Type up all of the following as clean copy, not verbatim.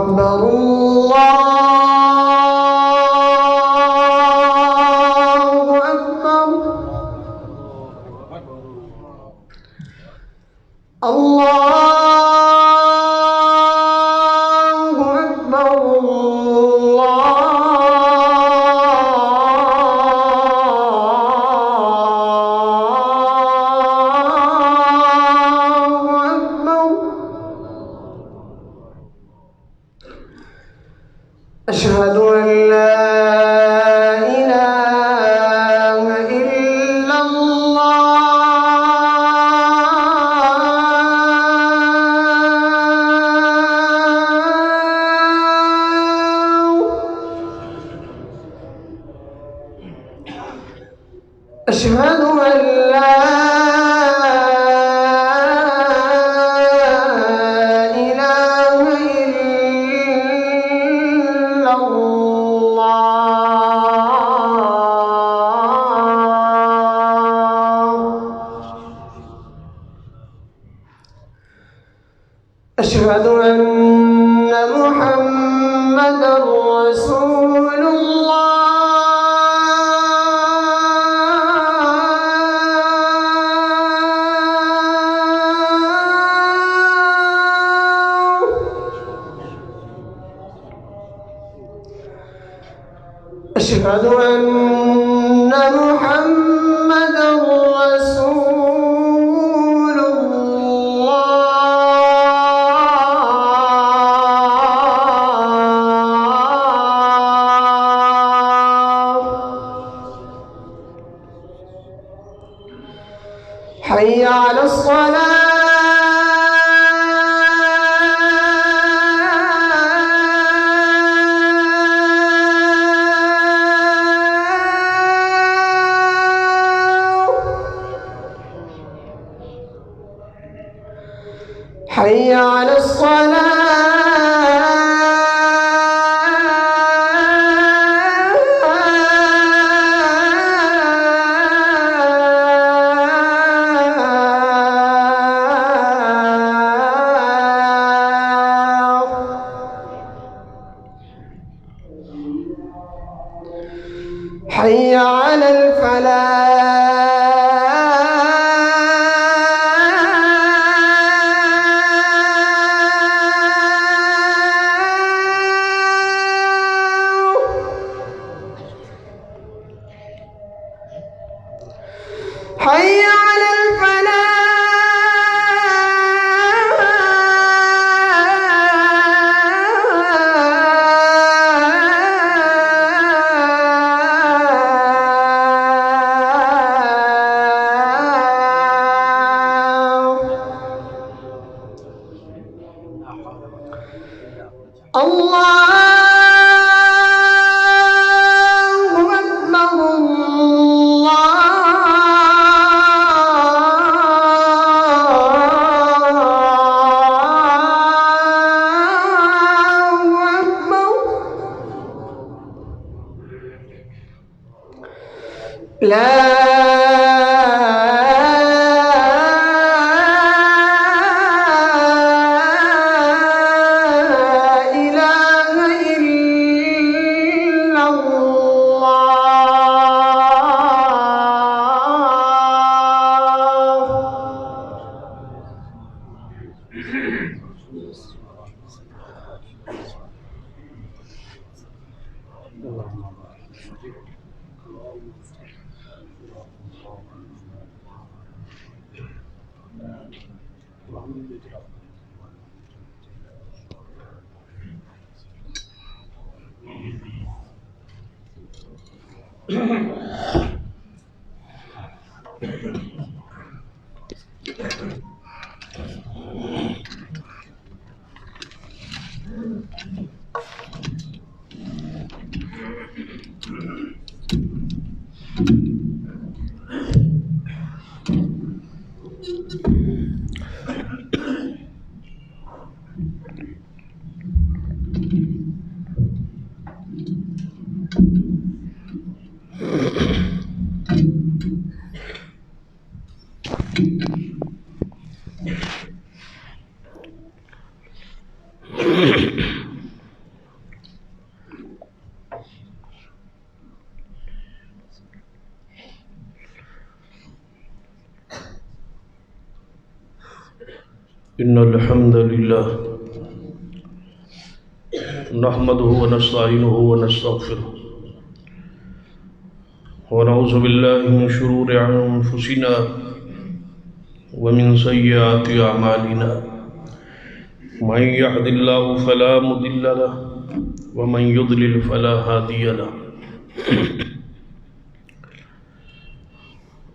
أكبر الله أكبر الله أكبر أشهد أن لا إله إلا الله أشهد أن لا أشهد أن محمدًا رسول الله أشهد أن محمدًا رسول حي على الصلاة حي على الصلاة حي على الفلاح حي على الله أكبر الله أكبر لا إن الحمد لله نحمده ونستعينه ونستغفره ونعوذ بالله من شرور أنفسنا ومن سيئات أعمالنا من يهد الله فلا مضل له ومن يضلل فلا هادي له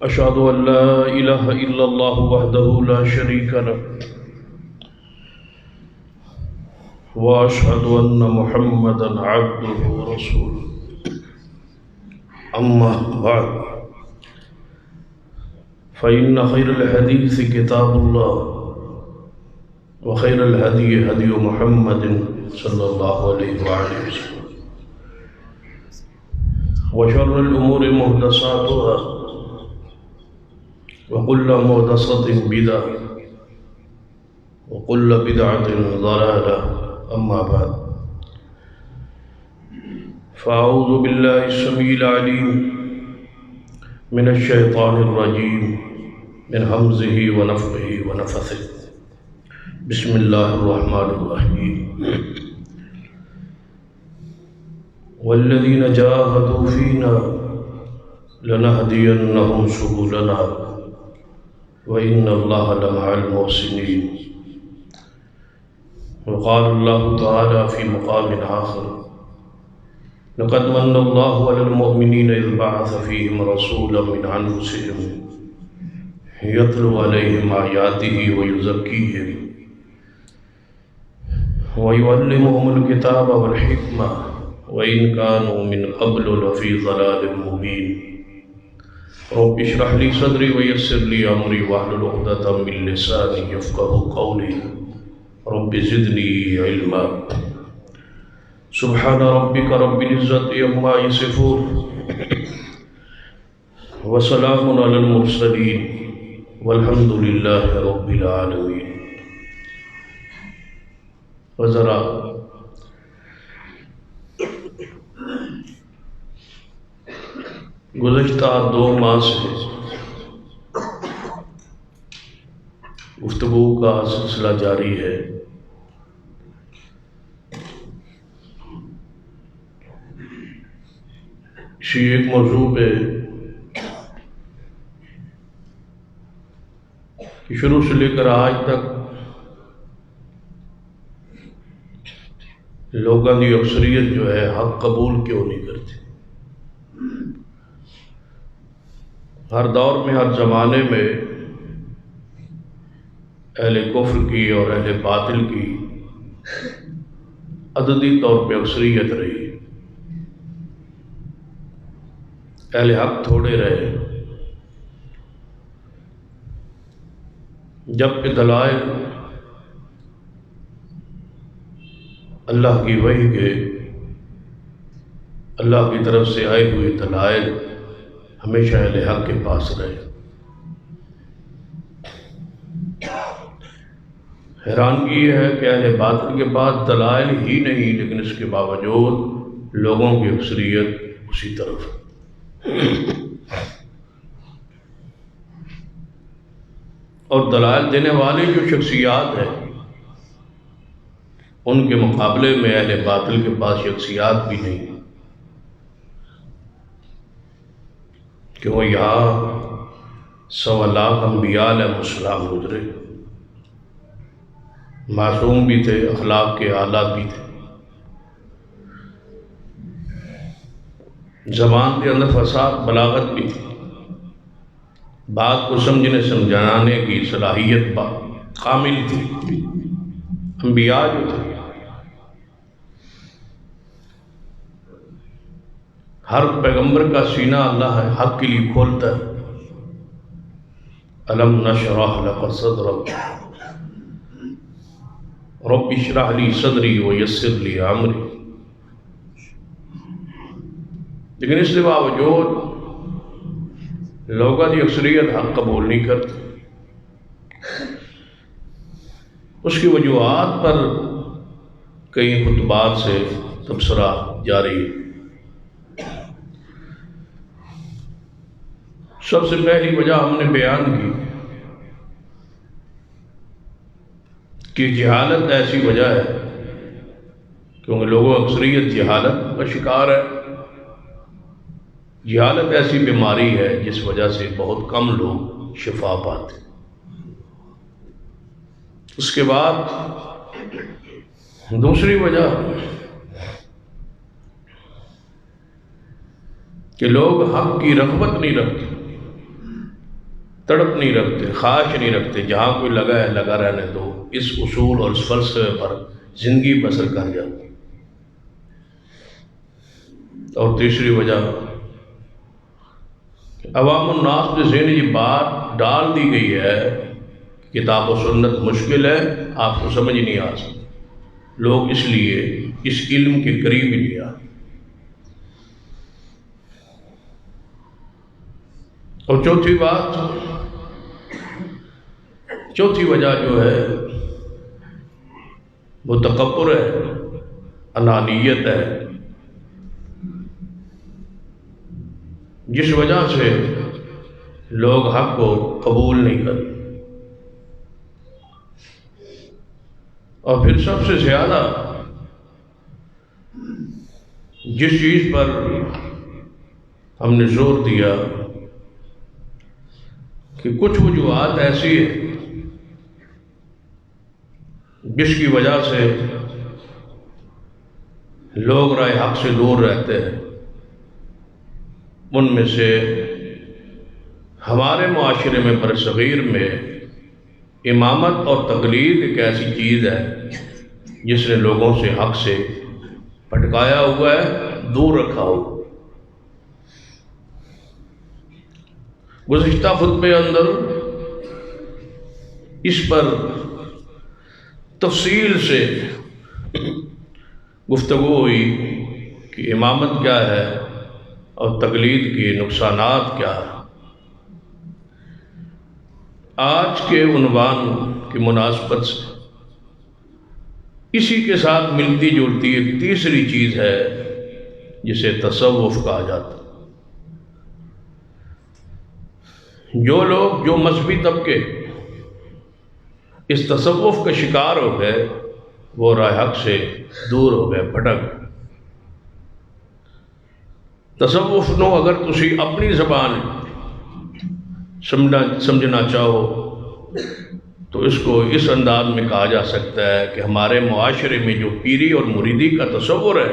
أشهد أن لا إله إلا الله وحده لا شريك له وأشهد أن محمدا عبده ورسوله أما بعد فإن خير الحديث كتاب الله وخير الهدي هدي محمد صلى الله عليه وآله وسلم وشر الأمور محدثاتها وكل محدثة بدعة وكل بدعة ضلالة أما بعد فأعوذ بالله السميع العليم من الشيطان الرجيم من همزه ونفخه ونفثه بسم الله الرحمن الرحيم والذين جاهدوا فينا لنهدينهم سبلنا وإن الله لمع المحسنين وقال الله تعالى في مقام آخر لقد من الله على المؤمنين إذ بعث فيهم رسولا من أنفسهم يتلو عليهم آياته ويزكيهم ويعلمهم الكتاب والحكمة وإن كانوا من قبل لفي ضلال مبين رب اشرح لي صدري ويسر لي أمري واحلل عقدة من لساني يفقهوا قولي رب زدني علما سبحان ربك رب العزة عما يصفون وسلام على المرسلين والحمد لله رب العالمين. وذرا گزشتہ 2 ماہ سے گفتگو کا سلسلہ جاری ہے. اسی ایک موضوع پہ کہ شروع سے لے کر آج تک لوگوں کی اکثریت جو ہے حق قبول کیوں نہیں کرتی. ہر دور میں ہر زمانے میں اہل کفر کی اور اہل باطل کی عددی طور پہ اکثریت رہی، اہل حق تھوڑے رہے. جب کہ دلائل اللہ کی وحی کے، اللہ کی طرف سے آئے ہوئے دلائل ہمیشہ اہل حق کے پاس رہے. حیرانگی یہ ہے کہ اہل باطل کے پاس دلائل ہی نہیں، لیکن اس کے باوجود لوگوں کی اکثریت اسی طرف. اور دلائل دینے والی جو شخصیات ہیں ان کے مقابلے میں اہل باطل کے پاس شخصیات بھی نہیں، کہ وہ یہاں 1.25 لاکھ انبیاء علیہ السلام گزرے، معصوم بھی تھے، اخلاق کے آلات بھی تھے، زبان کے اندر فصاحت بلاغت بھی تھی، بات کو سمجھنے سمجھانے کی صلاحیت کامل تھی. انبیاء جو تھے ہر پیغمبر کا سینہ اللہ حق کے لیے کھولتا ہے. الم نشرح لک صدرک رب اشرح لی صدری ویسر لی امری. لیکن اس کے باوجود لوگوں کی اکثریت حق قبول نہیں کرتی. اس کی وجوہات پر کئی خطبات سے تبصرہ جاری ہے. سب سے پہلی وجہ ہم نے بیان کی کہ جہالت ایسی وجہ ہے کیونکہ لوگوں اکثریت جہالت کا شکار ہے. جہالت ایسی بیماری ہے جس وجہ سے بہت کم لوگ شفا پاتے. اس کے بعد دوسری وجہ کہ لوگ حق کی رغبت نہیں رکھتے، تڑپ نہیں رکھتے، خواہش نہیں رکھتے. جہاں کوئی لگا ہے لگا رہنے دو، اس اصول اور اس فلسفے پر زندگی بسر کر جاتی. اور تیسری وجہ عوام الناس کے ذہن یہ بات ڈال دی گئی ہے کہ کتاب و سنت مشکل ہے، آپ کو سمجھ نہیں آ سکتی. لوگ اس لیے اس علم کے قریب ہی نہیں آتے. اور چوتھی وجہ جو ہے وہ تکبر ہے، انانیت ہے، جس وجہ سے لوگ حق کو قبول نہیں کرتے. اور پھر سب سے زیادہ جس چیز پر ہم نے زور دیا کہ کچھ وجوہات ایسی ہیں جس کی وجہ سے لوگ رائے حق سے دور رہتے ہیں. ان میں سے ہمارے معاشرے میں برصغیر میں امامت اور تقلید ایک ایسی چیز ہے جس نے لوگوں سے حق سے پھٹکایا ہوا ہے، دور رکھا ہوا. گزشتہ خطبے اندر اس پر تفصیل سے گفتگو ہوئی کہ امامت کیا ہے اور تقلید کے نقصانات کیا ہیں. آج کے عنوان کی مناسبت سے اسی کے ساتھ ملتی جلتی ایک تیسری چیز ہے جسے تصوف کہا جاتا ہے. جو لوگ، جو مذہبی طبقے اس تصوف کا شکار ہو گئے وہ راہ حق سے دور ہو گئے، بھٹک گئے. تصوف نو اگر تسی اپنی زبان سمجھنا چاہو تو اس کو اس انداز میں کہا جا سکتا ہے کہ ہمارے معاشرے میں جو پیری اور مریدی کا تصور ہے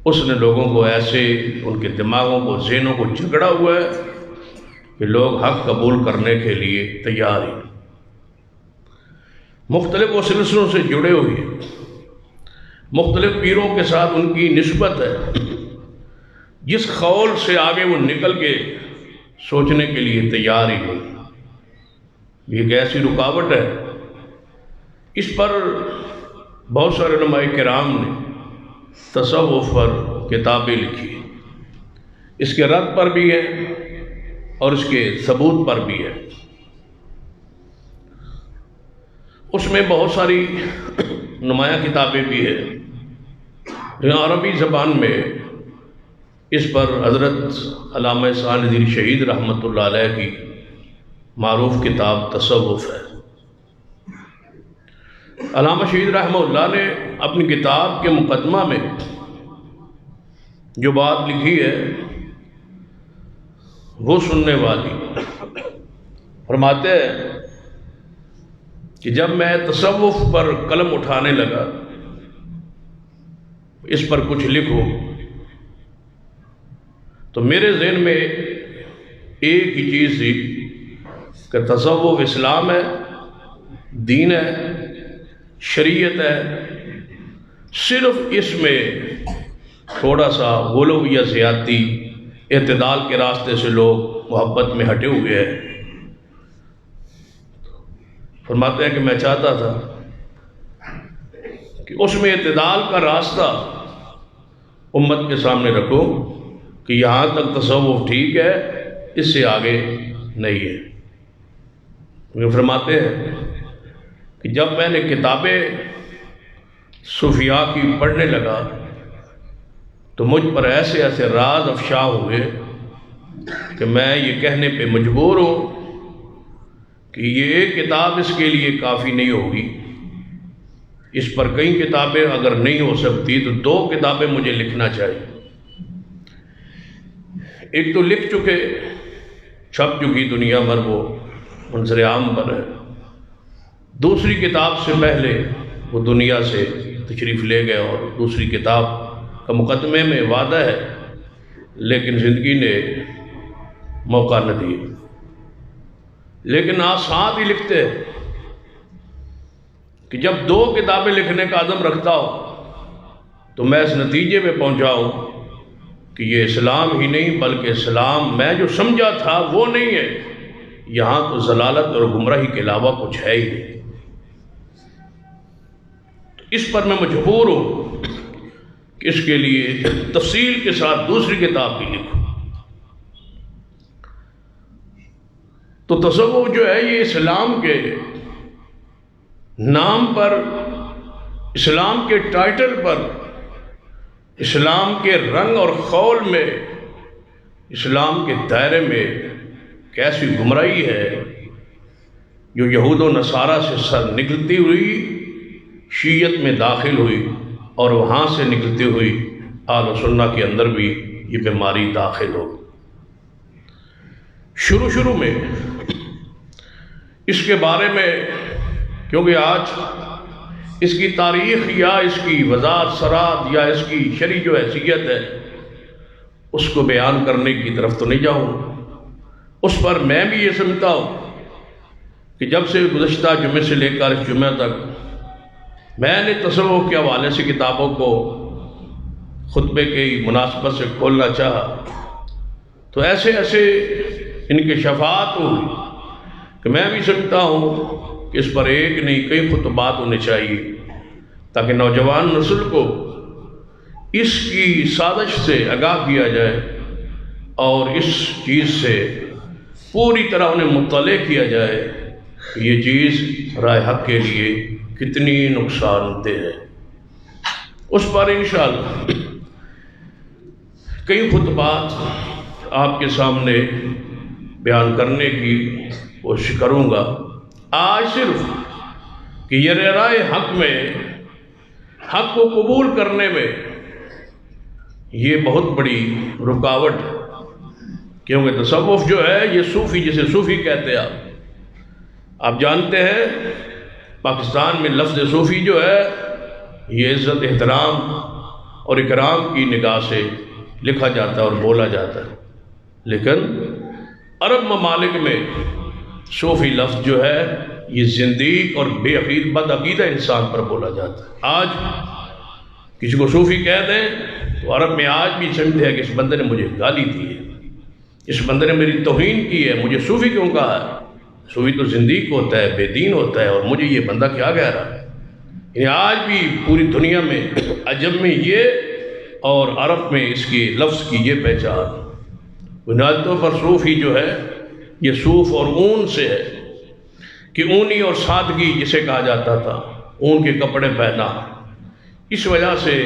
اس نے لوگوں کو ایسے، ان کے دماغوں کو، ذہنوں کو جھگڑا ہوا ہے کہ لوگ حق قبول کرنے کے لیے تیار ہیں. مختلف و سلسلوں سے جڑے ہوئے ہیں، مختلف پیروں کے ساتھ ان کی نسبت ہے. جس قول سے آگے وہ نکل کے سوچنے کے لیے تیار ہی نہیں. یہ ایک ایسی رکاوٹ ہے. اس پر بہت سارے علماء کرام نے تصوف پر کتابیں لکھی، اس کے رد پر بھی ہے اور اس کے ثبوت پر بھی ہے. اس میں بہت ساری نمایاں کتابیں بھی ہیں. عربی زبان میں اس پر حضرت علامہ احسان دین شہید رحمۃ اللہ علیہ کی معروف کتاب تصوف ہے. علامہ شہید رحمہ اللہ نے اپنی کتاب کے مقدمہ میں جو بات لکھی ہے وہ سننے والی. فرماتے ہیں کہ جب میں تصوف پر قلم اٹھانے لگا، اس پر کچھ لکھوں، تو میرے ذہن میں ایک ہی چیز تھی کہ تصوف اسلام ہے، دین ہے، شریعت ہے. صرف اس میں تھوڑا سا غلو یا زیادتی، اعتدال کے راستے سے لوگ محبت میں ہٹے ہوئے ہیں. فرماتے ہیں کہ میں چاہتا تھا کہ اس میں اعتدال کا راستہ امت کے سامنے رکھو کہ یہاں تک تصوف ٹھیک ہے، اس سے آگے نہیں ہے. وہ فرماتے ہیں کہ جب میں نے کتابیں صوفیاء کی پڑھنے لگا تو مجھ پر ایسے ایسے راز افشا ہوئے کہ میں یہ کہنے پہ مجبور ہوں کہ یہ ایک کتاب اس کے لیے کافی نہیں ہوگی، اس پر کئی کتابیں اگر نہیں ہو سکتی تو 2 کتابیں مجھے لکھنا چاہیے۔ ایک تو لکھ چکے، چھپ چکی دنیا بھر، وہ منظر عام پر ہے۔ دوسری کتاب سے پہلے وہ دنیا سے تشریف لے گئے اور دوسری کتاب کا مقدمے میں وعدہ ہے، لیکن زندگی نے موقع نہ دیا۔ لیکن آپ ساتھ ہی لکھتے ہیں کہ جب 2 کتابیں لکھنے کا عزم رکھتا ہوں تو میں اس نتیجے پہ پہنچا ہوں کہ یہ اسلام ہی نہیں بلکہ اسلام میں جو سمجھا تھا وہ نہیں ہے، یہاں تو ضلالت اور گمراہی کے علاوہ کچھ ہے ہی نہیں۔ تو اس پر میں مجبور ہوں کہ اس کے لیے تفصیل کے ساتھ دوسری کتاب بھی لکھوں۔ تو تصوف جو ہے یہ اسلام کے نام پر، اسلام کے ٹائٹل پر، اسلام کے رنگ اور خول میں، اسلام کے دائرے میں کیسی گمراہی ہے جو یہود و نصارہ سے سر نکلتی ہوئی شیعت میں داخل ہوئی اور وہاں سے نکلتی ہوئی اہل سنہ کے اندر بھی یہ بیماری داخل ہو۔ شروع میں اس کے بارے میں، کیونکہ آج اس کی تاریخ یا اس کی وضاحت سرات یا اس کی شرعی جو حیثیت ہے اس کو بیان کرنے کی طرف تو نہیں جاؤں۔ اس پر میں بھی یہ سمجھتا ہوں کہ جب سے گزشتہ جمعے سے لے کر اس جمعہ تک میں نے تصوف کے حوالے سے کتابوں کو خطبے کی مناسبت سے کھولنا چاہا تو ایسے انکشافات ہوئی کہ میں بھی سمجھتا ہوں کہ اس پر ایک نہیں کئی خطبات ہونے چاہیے تاکہ نوجوان نسل کو اس کی سازش سے آگاہ کیا جائے اور اس چیز سے پوری طرح انہیں مطلع کیا جائے کہ یہ چیز راہ حق کے لیے کتنی نقصان دہ ہے۔ اس پر انشاءاللہ کئی خطبات آپ کے سامنے بیان کرنے کی کوشش کروں گا۔ آج صرف کہ یہ راہ حق میں، حق کو قبول کرنے میں یہ بہت بڑی رکاوٹ ہے، کیونکہ تصوف جو ہے یہ صوفی، جسے صوفی کہتے ہیں آپ جانتے ہیں پاکستان میں لفظ صوفی جو ہے یہ عزت احترام اور اکرام کی نگاہ سے لکھا جاتا ہے اور بولا جاتا ہے، لیکن عرب ممالک میں صوفی لفظ جو ہے یہ زندیق اور بد عقیدہ انسان پر بولا جاتا ہے۔ آج کسی کو صوفی کہہ دیں تو عرب میں آج بھی سمجھتے ہیں کہ اس بندے نے مجھے گالی دی ہے، اس بندے نے میری توہین کی ہے، مجھے صوفی کیوں کہا ہے؟ صوفی تو زندیق ہوتا ہے، بے دین ہوتا ہے، اور مجھے یہ بندہ کیا کہہ رہا ہے؟ یعنی آج بھی پوری دنیا میں، عجم میں یہ اور عرب میں اس کی لفظ کی یہ پہچان۔ بنیادی طور پر صوفی جو ہے یہ صوف اور اون سے ہے کہ اونی اور سادگی جسے کہا جاتا تھا، اون کے کپڑے پہنا، اس وجہ سے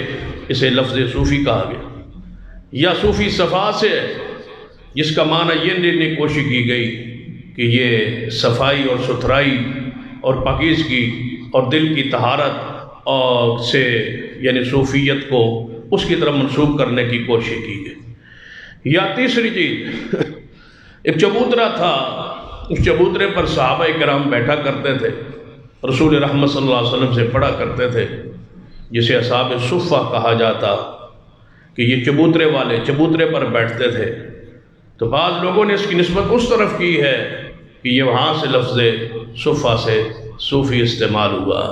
اسے لفظ صوفی کہا گیا۔ یا صوفی صفا سے ہے جس کا معنی یہ لینے کی کوشش کی گئی کہ یہ صفائی اور ستھرائی اور پاکیزگی اور دل کی طہارت اور سے یعنی صوفیت کو اس کی طرف منسوب کرنے کی کوشش کی گئی۔ یا تیسری چیز، ایک چبوترا تھا، اس چبوترے پر صحابہ کرام بیٹھا کرتے تھے، رسول رحمت صلی اللہ علیہ وسلم سے پڑھا کرتے تھے، جسے اصحاب صفہ کہا جاتا کہ یہ چبوترے والے چبوترے پر بیٹھتے تھے۔ تو بعض لوگوں نے اس کی نسبت اس طرف کی ہے کہ یہ وہاں سے لفظ صفہ سے صوفی استعمال ہوا،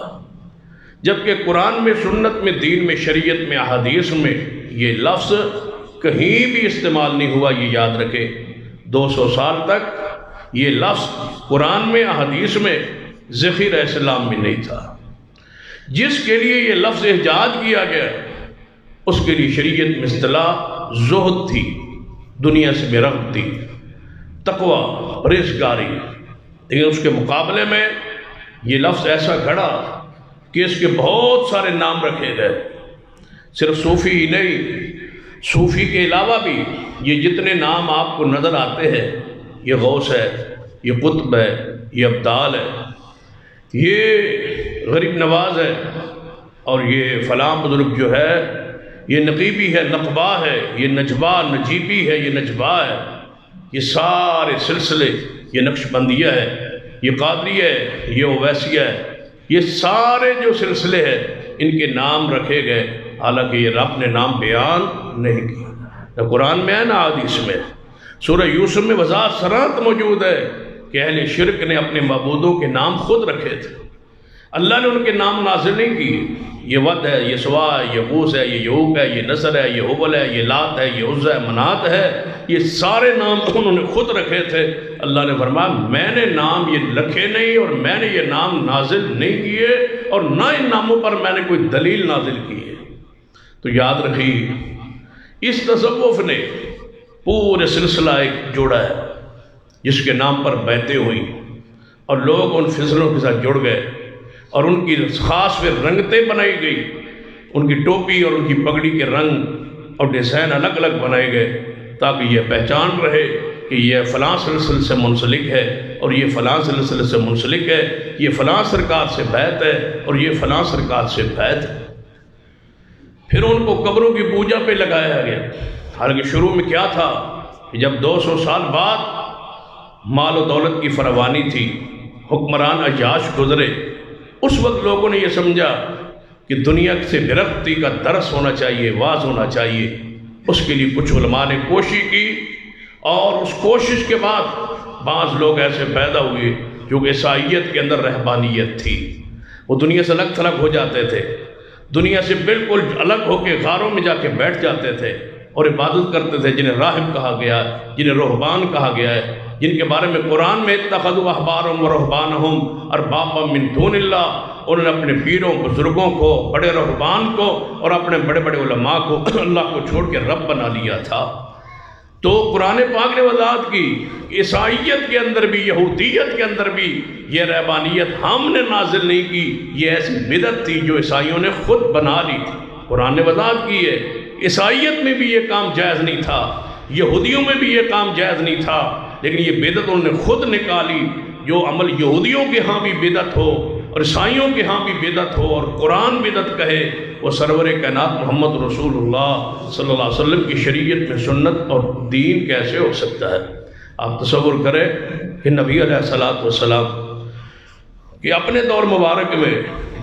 جبکہ قرآن میں، سنت میں، دین میں، شریعت میں، احادیث میں یہ لفظ کہیں بھی استعمال نہیں ہوا۔ یہ یاد رکھیں 200 سال تک یہ لفظ قرآن میں، احادیث میں، ذخیرہ اسلام میں نہیں تھا۔ جس کے لیے یہ لفظ ایجاد کیا گیا اس کے لیے شریعت میں اصطلاح زہد تھی، دنیا سے بے رغبت تھی، تقوی، پرہیزگاری، لیکن اس کے مقابلے میں یہ لفظ ایسا گھڑا کہ اس کے بہت سارے نام رکھے گئے۔ صرف صوفی ہی نہیں، صوفی کے علاوہ بھی یہ جتنے نام آپ کو نظر آتے ہیں، یہ غوث ہے، یہ قطب ہے، یہ ابدال ہے، یہ غریب نواز ہے، اور یہ فلاں بزرگ جو ہے یہ نقیبی ہے، نقبہ ہے، یہ نجبہ نجیبی ہے، یہ نجبہ ہے، یہ سارے سلسلے، یہ نقش بندیہ ہے، یہ قادریہ ہے، یہ اویسیہ ہے، یہ سارے جو سلسلے ہیں ان کے نام رکھے گئے، حالانکہ یہ رب نے نام بیان نہیں کیا، نہ قرآن میں ہے نہ حدیث میں۔ سورہ یوسف میں وضاحت سرات موجود ہے کہ اہل شرک نے اپنے معبودوں کے نام خود رکھے تھے، اللہ نے ان کے نام نازل نہیں کیے۔ یہ ود ہے، یہ سوا ہے، یہ غوث ہے، یہ یعوق ہے، یہ نصر ہے، یہ حبل ہے، یہ لات ہے، یہ عزہ ہے، منات ہے، یہ سارے نام انہوں نے خود رکھے تھے۔ اللہ نے فرمایا میں نے نام یہ رکھے نہیں، اور میں نے یہ نام نازل نہیں کیے، اور نہ ان ناموں پر میں نے کوئی دلیل نازل کی ہے۔ تو یاد رکھیے اس تصوف نے پورے سلسلہ ایک جوڑا ہے جس کے نام پر بیعتیں ہوئیں، اور لوگ ان فضلوں کے ساتھ جڑ گئے، اور ان کی خاص پھر رنگتیں بنائی گئی، ان کی ٹوپی اور ان کی پگڑی کے رنگ اور ڈیزائن الگ الگ بنائے گئے تاکہ یہ پہچان رہے کہ یہ فلاں سلسلے سے منسلک ہے، اور یہ فلاں سلسلے سے منسلک ہے، یہ فلاں سرکار سے بیعت ہے، اور یہ فلاں سرکار سے بیعت ہے۔ پھر ان کو قبروں کی پوجا پہ لگایا گیا، حالانکہ شروع میں کیا تھا کہ جب 200 سال بعد مال و دولت کی فراوانی تھی، حکمران عیاش گزرے، اس وقت لوگوں نے یہ سمجھا کہ دنیا سے گرفتی کا درس ہونا چاہیے، واعظ ہونا چاہیے۔ اس کے لیے کچھ علماء نے کوشش کی، اور اس کوشش کے بعد بعض لوگ ایسے پیدا ہوئے جو کہ عیسائیت کے اندر رہبانیت تھی، وہ دنیا سے الگ تھلگ ہو جاتے تھے، دنیا سے بالکل الگ ہو کے غاروں میں جا کے بیٹھ جاتے تھے اور عبادت کرتے تھے، جنہیں راہب کہا گیا ہے، جنہیں رہبان کہا گیا ہے، جن کے بارے میں قرآن میں اتخذوا احبارهم ورہبانهم اربابا من دون اللہ، انہوں نے اپنے پیروں بزرگوں کو، بڑے رہبان کو اور اپنے بڑے بڑے علماء کو اللہ کو چھوڑ کے رب بنا لیا تھا۔ تو قرآن پاک نے وضاحت کی عیسائیت کے اندر بھی، یہودیت کے اندر بھی یہ رہبانیت ہم نے نازل نہیں کی، یہ ایسی بدعت تھی جو عیسائیوں نے خود بنا لی تھی۔ قرآن نے وضاحت کی ہے عیسائیت میں بھی یہ کام جائز نہیں تھا، یہودیوں میں بھی یہ کام جائز نہیں تھا، لیکن یہ بدعت انہوں نے خود نکالی۔ جو عمل یہودیوں کے ہاں بھی بدعت ہو اور عیسائیوں کے ہاں بھی بدعت ہو اور قرآن بدعت کہے، وہ سرور کائنات محمد رسول اللہ صلی اللہ علیہ وسلم کی شریعت میں سنت اور دین کیسے ہو سکتا ہے؟ آپ تصور کریں کہ نبی علیہ السلام کہ اپنے دور مبارک میں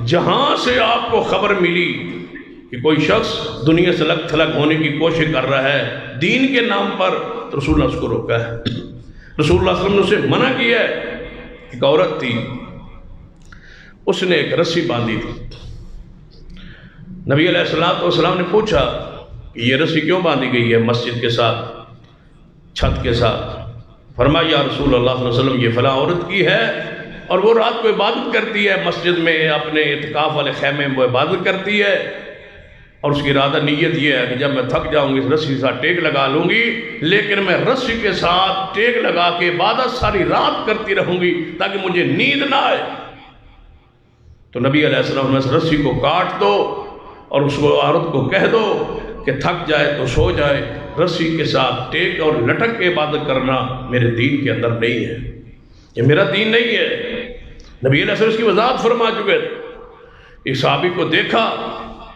جہاں سے آپ کو خبر ملی کہ کوئی شخص دنیا سے الگ تھلگ ہونے کی کوشش کر رہا ہے دین کے نام پر، تو رسول اللہ اس کو روکا ہے۔ رسول اللہ صلی اللہ علیہ وسلم نے اسے منع کیا ہے۔ ایک عورت تھی، اس نے ایک رسی باندھی تھی، نبی علیہ السلام نے پوچھا کہ یہ رسی کیوں باندھی گئی ہے مسجد کے ساتھ، چھت کے ساتھ؟ فرمایا یا رسول اللہ صلی اللہ علیہ وسلم یہ فلاں عورت کی ہے، اور وہ رات کو عبادت کرتی ہے مسجد میں، اپنے اعتکاف والے خیمے میں وہ عبادت کرتی ہے، اور اس کی ارادہ نیت یہ ہے کہ جب میں تھک جاؤں گی اس رسی کے ساتھ ٹیک لگا لوں گی، لیکن میں رسی کے ساتھ ٹیک لگا کے عبادت ساری رات کرتی رہوں گی تاکہ مجھے نیند نہ آئے۔ تو نبی علیہ السلام نے اس رسی کو کاٹ دو اور اس کو عورت کو کہہ دو کہ تھک جائے تو سو جائے، رسی کے ساتھ ٹیک اور لٹک کے عبادت کرنا میرے دین کے اندر نہیں ہے، یہ میرا دین نہیں ہے۔ نبی علیہ السلام اس کی وضاحت فرما چکے تھے۔ ایک صحابی کو دیکھا،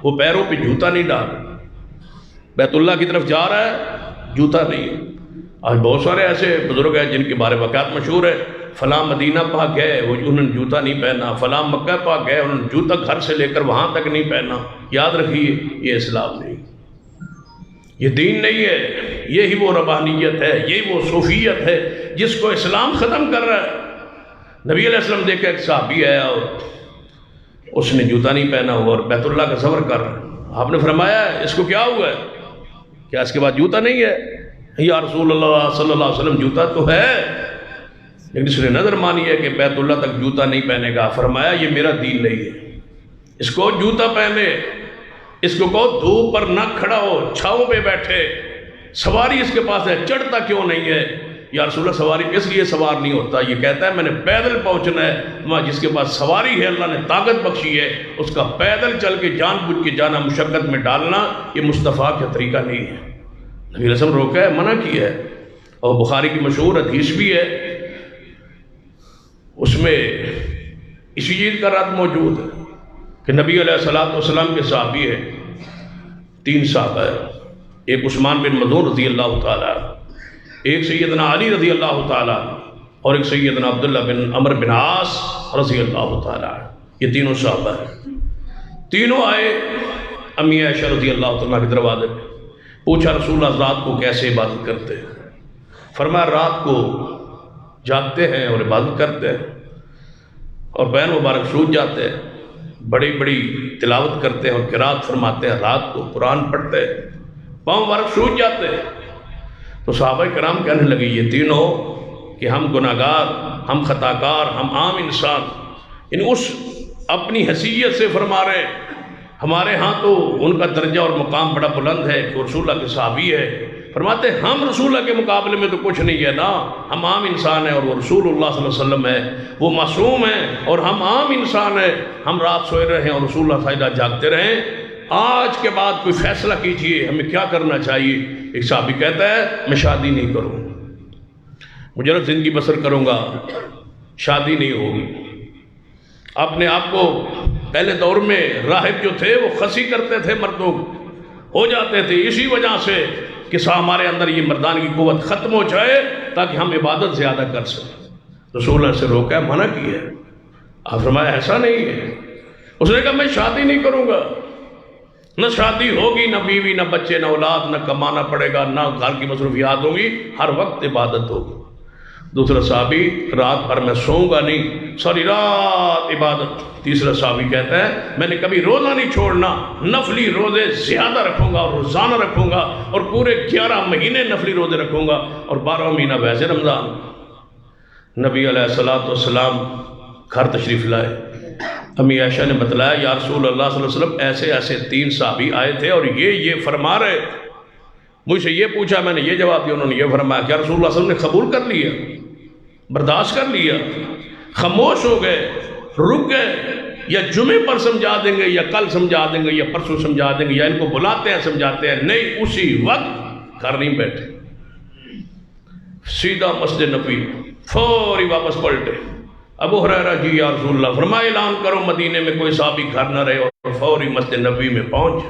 وہ پیروں پہ جوتا نہیں ڈال، بیت اللہ کی طرف جا رہا ہے، جوتا نہیں ہے۔ آج بہت سارے ایسے بزرگ ہیں جن کے بارے میں واقعات مشہور ہے، فلاں مدینہ پاک گئے وہ انہوں نے جوتا نہیں پہنا، فلاں مکہ پاک گئے انہوں نے جوتا گھر سے لے کر وہاں تک نہیں پہنا۔ یاد رکھیے یہ اسلام نہیں، یہ دین نہیں ہے، یہی وہ ربانیت ہے، یہی وہ صوفیت ہے جس کو اسلام ختم کر رہا ہے۔ نبی علیہ السلام دیکھا ایک صحابی ہے اور اس نے جوتا نہیں پہنا ہوا اور بیت اللہ کا سفر کر رہا ہے۔ آپ نے فرمایا اس کو کیا ہوا ہے؟ کیا اس کے بعد جوتا نہیں ہے؟ یا رسول اللہ صلی اللہ علیہ وسلم جوتا تو ہے، لیکن اس نے نظر مانی ہے کہ بیت اللہ تک جوتا نہیں پہنے گا۔ فرمایا یہ میرا دین نہیں ہے، اس کو جوتا پہنے، اس کو کہو دھوپ پر نہ کھڑا ہو، چھاؤں پہ بیٹھے، سواری اس کے پاس ہے، چڑھتا کیوں نہیں ہے؟ یا رسول اللہ سواری کس لیے سوار نہیں ہوتا؟ یہ کہتا ہے میں نے پیدل پہنچنا ہے۔ وہاں جس کے پاس سواری ہے اللہ نے طاقت بخشی ہے، اس کا پیدل چل کے جان بوجھ کے جانا، مشقت میں ڈالنا، یہ مصطفیٰ کا طریقہ نہیں ہے۔ نبی علیہ السلام روکا ہے، منع کیا ہے، اور بخاری کی مشہور حدیث بھی ہے اس میں اسی چیز کا رد موجود ہے کہ نبی علیہ الصلوۃ والسلام کے صحابی ہیں، 3 صحابہ ہیں، ایک عثمان بن مظعون رضی اللہ تعالیٰ، ایک سیدنا علی رضی اللہ تعالیٰ، اور ایک سیدنا عبداللہ بن عمرو بن عاص رضی اللہ تعالیٰ۔ یہ تینوں صحابہ ہیں۔ تینوں آئے امی عائشہ رضی اللہ تعالیٰ کے دروازے پہ، پوچھا رسول اللہ رات کو کیسے عبادت کرتے ہیں؟ فرمایا رات کو جاگتے ہیں اور عبادت کرتے ہیں، اور بین مبارک سوج جاتے ہیں، بڑی بڑی تلاوت کرتے ہیں اور قرات فرماتے ہیں، رات کو قرآن پڑھتے ہیں، پاؤں مبارک سوج جاتے ہیں۔ تو صحابہ کرام کہنے لگے یہ تینوں کہ ہم گناہگار، ہم خطاکار، ہم عام انسان، اس اپنی حیثیت سے فرما رہے ہیں۔ ہمارے ہاں تو ان کا درجہ اور مقام بڑا بلند ہے کہ رسول اللہ کے صحابی ہے، فرماتے ہیں ہم رسول اللہ کے مقابلے میں تو کچھ نہیں ہے نا، ہم عام انسان ہیں اور وہ رسول اللہ صلی اللہ علیہ وسلم ہے، وہ معصوم ہیں اور ہم عام انسان ہیں، ہم رات سوئے رہے ہیں اور رسول اللہ صلی اللہ علیہ وسلم جاگتے رہیں، آج کے بعد کوئی فیصلہ کیجئے ہمیں کیا کرنا چاہیے۔ ایک صحابی کہتا ہے میں شادی نہیں کروں، مجرد زندگی بسر کروں گا، شادی نہیں ہوگی۔ اپنے آپ کو پہلے دور میں راہب جو تھے وہ خسی کرتے تھے، مردوں ہو جاتے تھے، اسی وجہ سے کہ ہمارے اندر یہ مردان کی قوت ختم ہو جائے تاکہ ہم عبادت زیادہ کر سکیں۔ رسول اللہ سے روکا ہے، منع کیا ہے۔ آپ فرمایا ایسا نہیں ہے۔ اس نے کہا میں شادی نہیں کروں گا، نہ شادی ہوگی، نہ بیوی، نہ بچے، نہ اولاد، نہ کمانا پڑے گا، نہ گھر کی مصروفیات ہوں گی، ہر وقت عبادت ہوگی۔ دوسرا صحابی رات بھر میں سوؤں گا نہیں، ساری رات عبادت۔ تیسرا صحابی کہتا ہے میں نے کبھی روزہ نہیں چھوڑنا، نفلی روزے زیادہ رکھوں گا اور روزانہ رکھوں گا، اور پورے 11 مہینے نفلی روزے رکھوں گا، اور 12واں مہینہ ویسے رمضان۔ نبی علیہ الصلوۃ والسلام گھر تشریف لائے، امی عائشہ نے بتلایا یا رسول اللہ صلی اللہ علیہ وسلم ایسے ایسے 3 صحابی آئے تھے اور یہ فرما رہے تھے۔ مجھ سے یہ پوچھا، میں نے یہ جواب دیا، انہوں نے یہ فرمایا۔ کیا رسول اللہ صلی اللہ علیہ وسلم نے قبول کر لیا، برداشت کر لیا، خاموش ہو گئے، رک گئے، یا جمعے پر سمجھا دیں گے، یا کل سمجھا دیں گے، یا پرسوں سمجھا دیں گے، یا ان کو بلاتے ہیں سمجھاتے ہیں؟ نہیں، اسی وقت گھر نہیں بیٹھے، سیدھا مسجد نبوی، فوری واپس پلٹے۔ ابو ہریرہ جی یا رسول اللہ، فرمایا اعلان کرو مدینے میں کوئی صحابی گھر نہ رہے، اور فوری مسجد نبوی میں پہنچ۔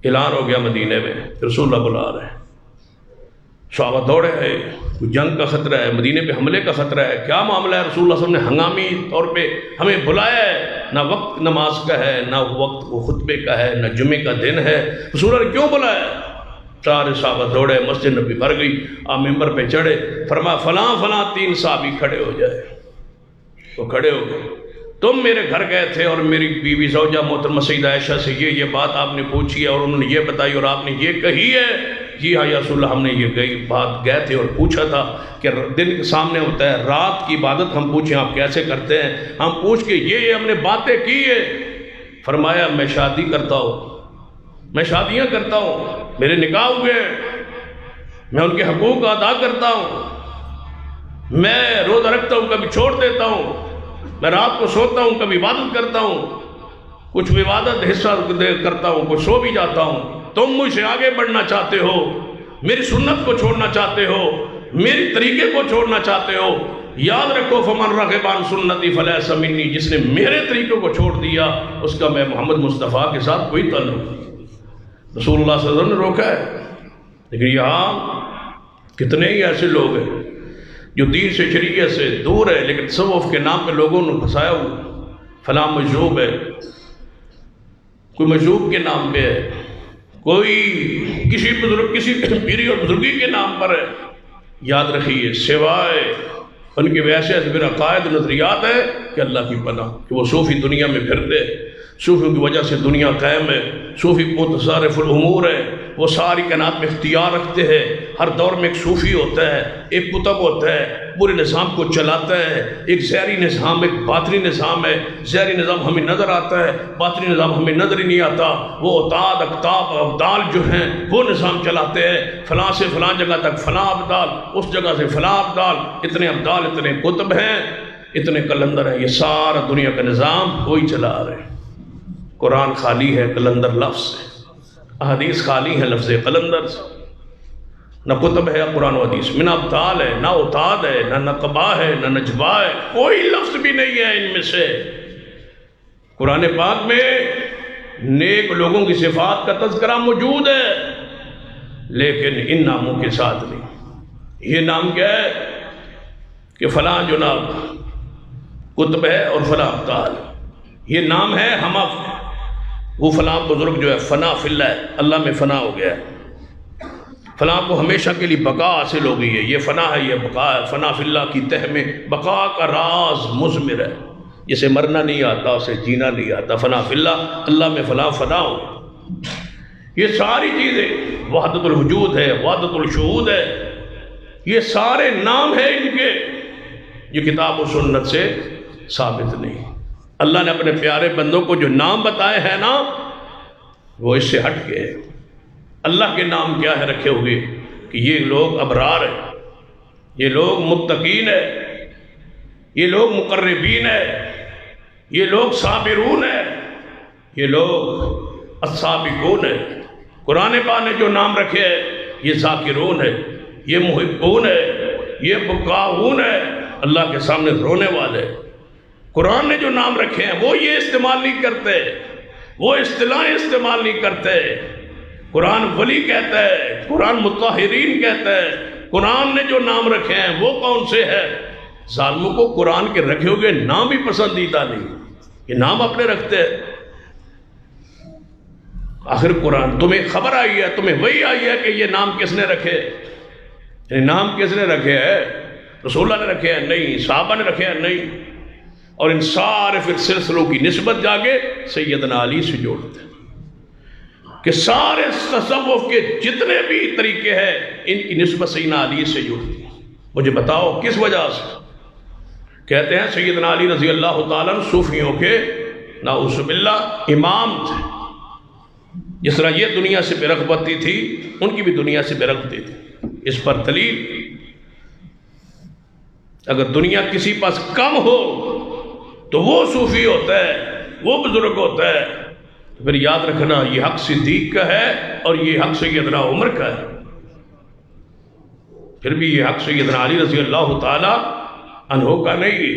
اعلان ہو گیا مدینے میں، رسول اللہ بلا رہے ہیں، صحابہ دوڑے ہیں، کوئی جنگ کا خطرہ ہے، مدینے پہ حملے کا خطرہ ہے، کیا معاملہ ہے؟ رسول اللہ صلی اللہ علیہ وسلم نے ہنگامی طور پہ ہمیں بلایا ہے، نہ وقت نماز کا ہے، نہ وقت خطبے کا ہے، نہ جمعے کا دن ہے، رسول اللہ نے کیوں بلایا؟ سارے صحابہ دوڑے، مسجد نبی بھر گئی، آپ ممبر پہ چڑھے، فرمایا فلاں فلاں 3 صحابی کھڑے ہو جائے۔ وہ کھڑے ہو گئے، تم میرے گھر گئے تھے اور میری بیوی زوجہ محترمہ سیدہ عائشہ سے یہ بات آپ نے پوچھی ہے اور انہوں نے یہ بتائی اور آپ نے یہ کہی ہے؟ جی ہاں یا رسول اللہ، ہم نے یہ بات گئے تھے اور پوچھا تھا کہ دن کے سامنے ہوتا ہے، رات کی عبادت ہم پوچھیں آپ کیسے کرتے ہیں، ہم پوچھ کے یہ ہم نے باتیں کی ہے۔ فرمایا میں شادی کرتا ہوں، میں شادیاں کرتا ہوں، میرے نکاح ہوئے ہیں، میں ان کے حقوق ادا کرتا ہوں، میں روزہ رکھتا ہوں، کبھی چھوڑ دیتا ہوں، میں رات کو سوتا ہوں، کبھی عبادت کرتا ہوں، کچھ عبادت حصہ کرتا ہوں، کچھ سو بھی جاتا ہوں۔ تم مجھ سے آگے بڑھنا چاہتے ہو، میری سنت کو چھوڑنا چاہتے ہو، میری طریقے کو چھوڑنا چاہتے ہو، یاد رکھو فمن رغب عن سنتی فلیس منی، جس نے میرے طریقوں کو چھوڑ دیا اس کا میں محمد مصطفیٰ کے ساتھ کوئی تعلق نہیں۔ رسول اللہ صلی اللہ علیہ وسلم نے روکا ہے، لیکن یہاں کتنے ہی ایسے لوگ ہیں جو دین سے شریعت سے دور ہے، لیکن تصوف کے نام پہ لوگوں نے پھنسایا ہوا، فلاں مجذوب ہے، کوئی مجذوب کے نام پہ ہے، کوئی کسی بزرگ، کسی پیری اور بزرگی کے نام پر ہے۔ یاد رکھیے سوائے ان کے ویسے میرا عقائد نظریات ہے کہ اللہ کی پناہ کہ وہ صوفی دنیا میں پھرتے، صوفیوں کی وجہ سے دنیا قائم ہے، صوفی متصرف الامور ہے، وہ ساری کائنات میں اختیار رکھتے ہیں، ہر دور میں ایک صوفی ہوتا ہے، ایک کتب ہوتا ہے، پورے نظام کو چلاتا ہے، ایک ظاہری نظام، ایک باطنی نظام ہے، ظاہری نظام ہمیں نظر آتا ہے، باطنی نظام ہمیں نظر ہی نہیں آتا، وہ اوتاد اقطاب ابدال جو ہیں وہ نظام چلاتے ہیں، فلاں سے فلاں جگہ تک فلاں ابدال، اس جگہ سے فلاں ابدال، اتنے ابدال، اتنے کتب ہیں، اتنے کلندر ہیں، یہ سارا دنیا کا نظام وہی چلا رہے ہیں۔ قرآن خالی ہے کلندر لفظ سے، احادیث خالی ہیں لفظ قلندر سے۔ نہ قطب ہے قرآن و حدیث میں، نہ ابطال ہے، نہ اوتاد ہے، نہ نقبہ ہے، نہ نجبہ ہے، کوئی لفظ بھی نہیں ہے ان میں سے۔ قرآن پاک میں نیک لوگوں کی صفات کا تذکرہ موجود ہے، لیکن ان ناموں کے ساتھ نہیں۔ یہ نام کیا ہے کہ فلاں جناب قطب ہے اور فلاں ابطال، یہ نام ہے ہم وہ فلاں بزرگ جو ہے فنا فی اللہ ہے، اللہ میں فنا ہو گیا ہے، فلاں کو ہمیشہ کے لیے بقا حاصل ہو گئی ہے، یہ فنا ہے، یہ بقا ہے، فنا فی اللہ کی تہ میں بقا کا راز مضمر ہے، جسے مرنا نہیں آتا اسے جینا نہیں آتا، فنا فی اللہ، اللہ میں فلاں فنا ہو۔ یہ ساری چیزیں وحدت الوجود ہے، وحدت الشہود ہے، یہ سارے نام ہیں ان کے، یہ کتاب و سنت سے ثابت نہیں۔ اللہ نے اپنے پیارے بندوں کو جو نام بتائے ہیں نا وہ اس سے ہٹ کے ہیں۔ اللہ کے نام کیا ہے رکھے ہوئے کہ یہ لوگ ابرار ہیں، یہ لوگ متقین ہیں، یہ لوگ مقربین ہیں، یہ لوگ صابرون ہیں، یہ لوگ السابقون ہیں۔ قرآن پاک نے جو نام رکھے ہیں یہ ذاکرون ہے، یہ محبون ہے، یہ بکاؤون ہے، اللہ کے سامنے رونے والے۔ قرآن نے جو نام رکھے ہیں وہ یہ استعمال نہیں کرتے، وہ اصطلاحیں استعمال نہیں کرتے۔ قرآن ولی کہتا ہے، قرآن مطہرین کہتا ہے، قرآن نے جو نام رکھے ہیں وہ کون سے ہیں؟ ظالموں کو قرآن کے رکھے ہوئے نام بھی پسندیدہ نہیں، یہ نام اپنے رکھتے ہیں۔ آخر قرآن تمہیں خبر آئی ہے، تمہیں وہی آئی ہے کہ یہ نام کس نے رکھے؟ یعنی نام کس نے رکھے ہیں؟ رسول اللہ نے رکھے ہیں؟ نہیں۔ صحابہ نے رکھے ہیں؟ نہیں۔ اور ان سارے پھر سلسلوں کی نسبت جاگے سیدنا علی سے جوڑتے ہیں کہ سارے تصوف کے جتنے بھی طریقے ہیں ان کی نسبت سیدنا علی سے جوڑتی ہے۔ مجھے بتاؤ کس وجہ سے؟ کہتے ہیں سیدنا علی رضی اللہ تعالیٰ صوفیوں کے نعوذ باللہ امام تھے، جس طرح یہ دنیا سے بے رغبتی تھی ان کی بھی دنیا سے بے رغبتی تھی۔ اس پر دلیل، اگر دنیا کسی پاس کم ہو تو وہ صوفی ہوتا ہے، وہ بزرگ ہوتا ہے، تو پھر یاد رکھنا یہ حق صدیق کا ہے اور یہ حق سیدنا عمر کا ہے، پھر بھی یہ حق سیدنا علی رضی اللہ تعالی عنہ کا نہیں۔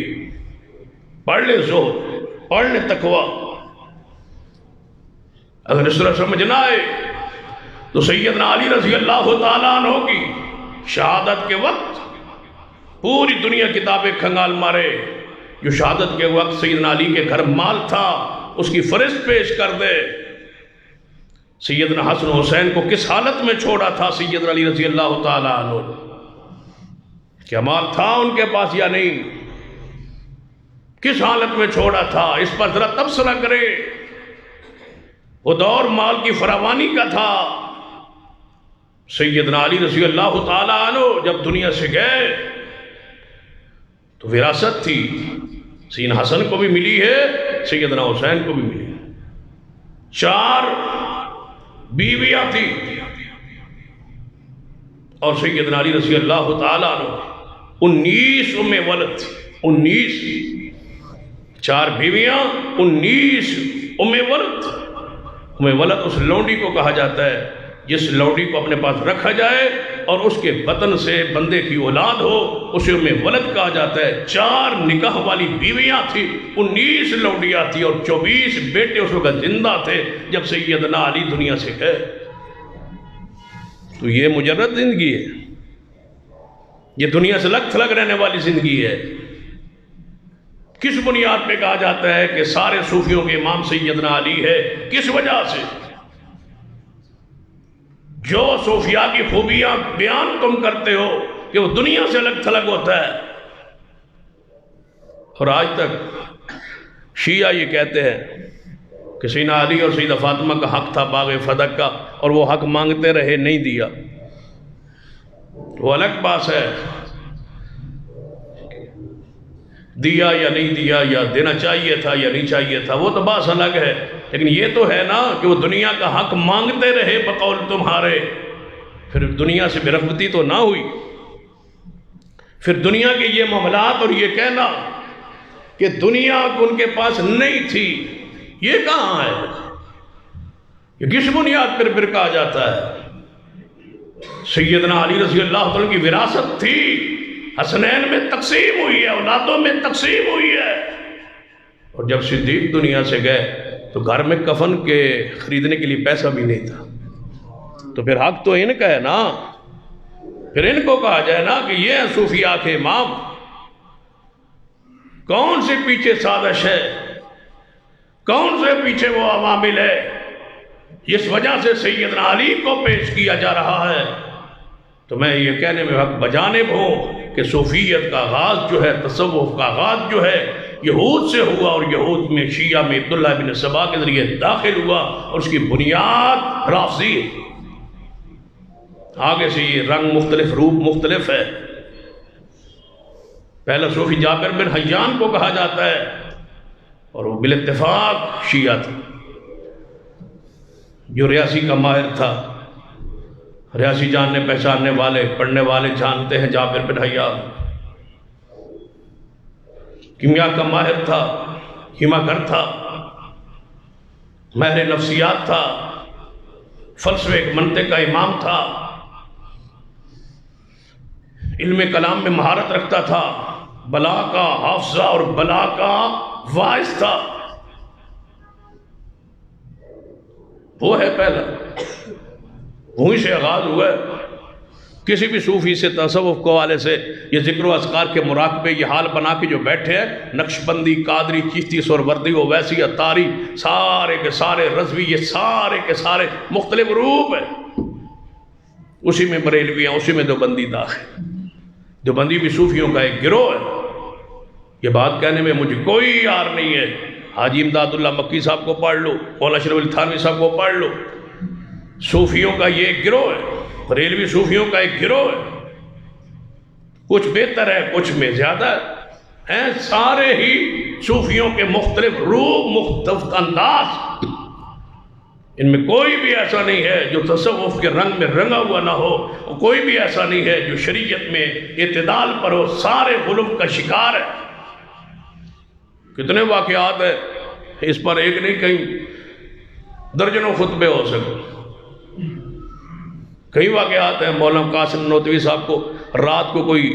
پڑھ لے زہد، پڑھ لے تقوی۔ اگر اس طرح سمجھنا ہے تو سیدنا علی رضی اللہ تعالیٰ عنہ کی شہادت کے وقت پوری دنیا کتابیں کھنگال مارے، جو شہادت کے وقت سیدنا علی کے گھر مال تھا اس کی فہرست پیش کر دے۔ سیدنا حسن حسین کو کس حالت میں چھوڑا تھا سیدنا علی رضی اللہ تعالیٰ عنہ؟ کیا مال تھا ان کے پاس یا نہیں؟ کس حالت میں چھوڑا تھا؟ اس پر ذرا تبصرہ کرے۔ وہ دور مال کی فراوانی کا تھا۔ سیدنا علی رضی اللہ تعالیٰ عنہ جب دنیا سے گئے تو وراثت تھی، سیدنا حسن کو بھی ملی ہے، سیدنا حسین کو بھی ملی ہے، 4 بیویاں تھی، اور سیدنا علی رضی اللہ تعالیٰ عنہ 19 ام ولد تھی، 19، 4 بیویاں، 19 ام ولد۔ ام ولد اس لونڈی کو کہا جاتا ہے جس لونڈی کو اپنے پاس رکھا جائے اور اس کے بطن سے بندے کی اولاد ہو، اسے ام ولد کہا جاتا ہے۔ 4 نکاح والی بیویاں تھی، 19 لونڈیاں تھی، اور 24 بیٹے اس وقت زندہ تھے جب سیدنا علی دنیا سے گئے۔ تو یہ مجرد زندگی ہے، یہ دنیا سے لگ تھلگ رہنے والی زندگی ہے۔ کس بنیاد پہ کہا جاتا ہے کہ سارے صوفیوں کے امام سیدنا علی ہے؟ کس وجہ سے؟ جو صوفیاء کی خوبیاں بیان تم کرتے ہو کہ وہ دنیا سے الگ تھلگ ہوتا ہے، اور آج تک شیعہ یہ کہتے ہیں کہ سیدنا علی اور سیدہ فاطمہ کا حق تھا باغ فدق کا، اور وہ حق مانگتے رہے، نہیں دیا۔ وہ الگ بات ہے، دیا یا نہیں دیا، یا دینا چاہیے تھا یا نہیں چاہیے تھا، وہ تو بات الگ ہے۔ لیکن یہ تو ہے نا کہ وہ دنیا کا حق مانگتے رہے بقول تمہارے، پھر دنیا سے بے رغبتی تو نہ ہوئی۔ پھر دنیا کے یہ معاملات اور یہ کہنا کہ دنیا ان کے پاس نہیں تھی، یہ کہاں ہے؟ یہ کس بنیاد پر کہا جاتا ہے؟ سیدنا علی رضی اللہ عنہ کی وراثت تھی، حسنین میں تقسیم ہوئی ہے، اولادوں میں تقسیم ہوئی ہے۔ اور جب صدیق دنیا سے گئے تو گھر میں کفن کے خریدنے کے لیے پیسہ بھی نہیں تھا، تو پھر حق تو ان کا ہے نا، پھر ان کو کہا جائے نا کہ یہ ہیں صوفیاء کے امام۔ کون سے پیچھے سازش ہے، کون سے پیچھے وہ عوامل ہے، اس وجہ سے سیدنا علی کو پیش کیا جا رہا ہے۔ تو میں یہ کہنے میں حق بجانب ہوں کہ صوفیت کا آغاز جو ہے، تصوف کا آغاز جو ہے، یہود سے ہوا، اور یہود میں شیعہ میں عبداللہ بن سبا کے ذریعے داخل ہوا، اور اس کی بنیاد رافضی ہے۔ آگے سے یہ رنگ مختلف، روپ مختلف ہے۔ پہلا صوفی جابر بن حیان کو کہا جاتا ہے، اور وہ بالاتفاق شیعہ تھا، جو ریاضی کا ماہر تھا۔ ریاضی جاننے پہچاننے والے، پڑھنے والے جانتے ہیں جابر بن حیان۔ کیمیا کا ماہر تھا، کیما گر تھا، ماہر نفسیات تھا، فلسفے منطق کا امام تھا، علم کلام میں مہارت رکھتا تھا، بلا کا حافظہ اور بلا کا واعظ تھا۔ وہ ہے پہلا، وہیں سے آغاز ہوا ہے۔ کسی بھی صوفی سے، تصوف کو والے سے یہ ذکر و اذکار کے مراقبے یہ حال بنا کے جو بیٹھے ہیں، نقشبندی، قادری، چشتی، سہروردی، اویسی، عطاری، سارے کے سارے رضوی، یہ سارے کے سارے مختلف روپ ہیں۔ اسی میں بریلوی ہیں، اسی میں دیوبندی داخل۔ دیوبندی بھی صوفیوں کا ایک گروہ ہے۔ یہ بات کہنے میں مجھے کوئی یار نہیں ہے۔ حاجی امداد اللہ مکی صاحب کو پڑھ لو، مولانا اشرف علی تھانوی صاحب کو پڑھ لو۔ صوفیوں کا یہ ایک گروہ ہے، بریلوی صوفیوں کا ایک گروہ ہے۔ کچھ بہتر ہے، کچھ میں زیادہ ہیں، سارے ہی صوفیوں کے مختلف روپ، مختلف انداز۔ ان میں کوئی بھی ایسا نہیں ہے جو تصوف کے رنگ میں رنگا ہوا نہ ہو، اور کوئی بھی ایسا نہیں ہے جو شریعت میں اعتدال پر ہو۔ سارے غلو کا شکار ہے۔ کتنے واقعات ہیں اس پر، ایک نہیں کہیں درجنوں خطبے ہو سکے۔ کئی واقعات ہیں۔ مولانا قاسم نوتوی صاحب کو رات کو کوئی،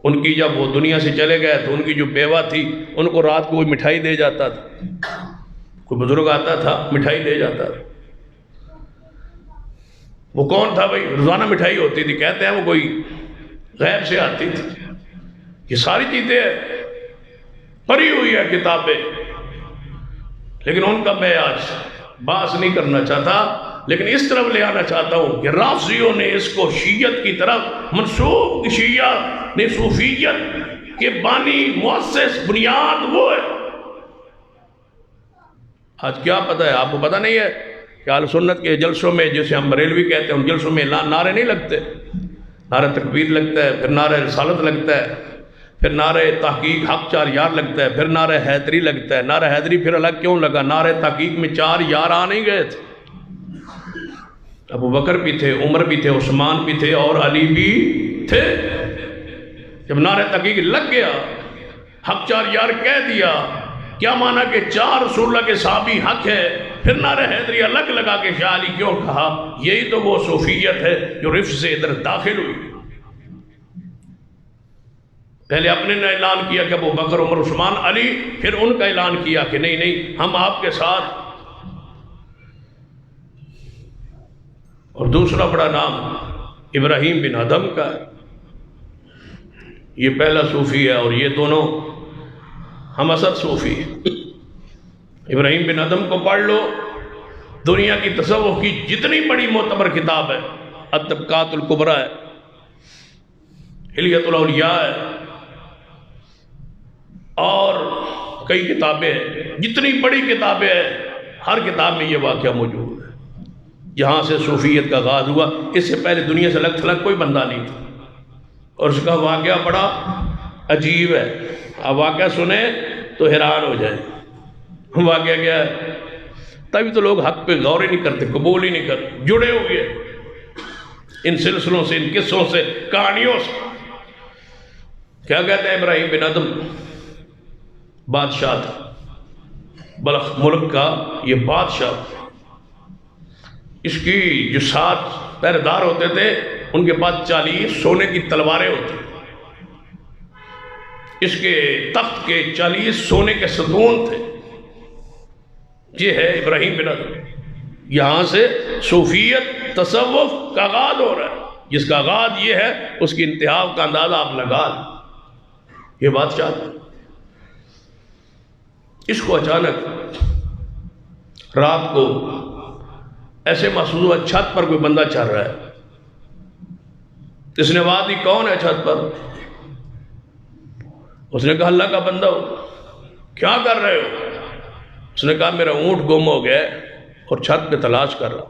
ان کی جب وہ دنیا سے چلے گئے تو ان کی جو بیوہ تھی ان کو رات کو کوئی مٹھائی دے جاتا تھا، کوئی بزرگ آتا تھا مٹھائی دے جاتا تھا۔ وہ کون تھا بھائی؟ روزانہ مٹھائی ہوتی تھی، کہتے ہیں وہ کوئی غیب سے آتی تھی۔ یہ ساری چیزیں پڑھی ہوئی ہے کتابیں، لیکن ان کا میں آج بحث نہیں کرنا چاہتا، لیکن اس طرف لے آنا چاہتا ہوں کہ رافضیوں نے اس کو شیعت کی طرف منسوب، شیعہ نے صوفیت کے بانی، مؤسس، بنیاد وہ ہے۔ آج کیا پتہ ہے آپ کو؟ پتہ نہیں ہے کہ اہل سنت کے جلسوں میں، جسے ہم بریلوی کہتے ہیں، ان جلسوں میں نعرے نہیں لگتے، نعرہ تکبیر لگتا ہے، پھر نعرہ رسالت لگتا ہے، پھر نعرہ تحقیق حق 4 یار لگتا ہے، پھر نعرہ حیدری لگتا ہے۔ نعرہ حیدری پھر الگ کیوں لگا؟ نعرہ تحقیق میں 4 یار آ نہیں گئے تھے، ابو بکر بھی تھے، عمر بھی تھے، عثمان بھی تھے، اور علی بھی تھے۔ جب نعرہ تحقیق لگ گیا، حق 4 یار کہہ دیا، کیا مانا کہ 4 رسول اللہ کے صحابی حق ہے، پھر نعرہ حیدری الگ لگا کے شاہ علی کیوں کہا؟ یہی تو وہ صوفیت ہے جو رفض سے ادھر داخل ہوئی۔ پہلے اپنے نے اعلان کیا کہ ابو بکر، عمر، عثمان، علی، پھر ان کا اعلان کیا کہ نہیں نہیں ہم آپ کے ساتھ۔ اور دوسرا بڑا نام ابراہیم بن ادم کا ہے، یہ پہلا صوفی ہے، اور یہ دونوں ہم اثر صوفی ہیں۔ ابراہیم بن ادم کو پڑھ لو، دنیا کی تصوف کی جتنی بڑی معتبر کتاب ہے، الطبقات الکبریٰ ہے، حلیۃ الاولیاء ہے، اور کئی کتابیں ہیں، جتنی بڑی کتابیں ہیں، ہر کتاب میں یہ واقعہ موجود ہے۔ جہاں سے صوفیت کا آغاز ہوا، اس سے پہلے دنیا سے الگ تھلگ کوئی بندہ نہیں تھا، اور اس کا واقعہ بڑا عجیب ہے۔ آپ واقعہ سنیں تو حیران ہو جائیں۔ واقعہ کیا ہے؟ تبھی تو لوگ حق پہ غور ہی نہیں کرتے، قبول ہی نہیں کرتے، جڑے ہوئے ان سلسلوں سے، ان قصوں سے، کہانیوں سے۔ کیا کہتے ہیں؟ ابراہیم بن ادم بادشاہ تھا، بلخ ملک کا یہ بادشاہ، اس کی جو 7 پہرے دار ہوتے تھے ان کے پاس 40 سونے کی تلواریں ہوتی، اس کے تخت کے 40 سونے کے ستون تھے۔ یہ ہے ابراہیم بن ادم۔ یہاں سے صوفیت تصوف کا آغاز ہو رہا ہے، جس کا آغاز یہ ہے اس کی انتہا کا اندازہ آپ لگا لیں۔ یہ بات چاہتے ہیں۔ اس کو اچانک رات کو ایسے محسوس ہوا چھت پر کوئی بندہ چل رہا ہے۔ اس نے آواز دی کون ہے چھت پر؟ اس نے کہا اللہ کا بندہ ہو۔ کیا کر رہے ہو؟ اس نے کہا میرا اونٹ گم ہو گیا اور چھت پہ تلاش کر رہا۔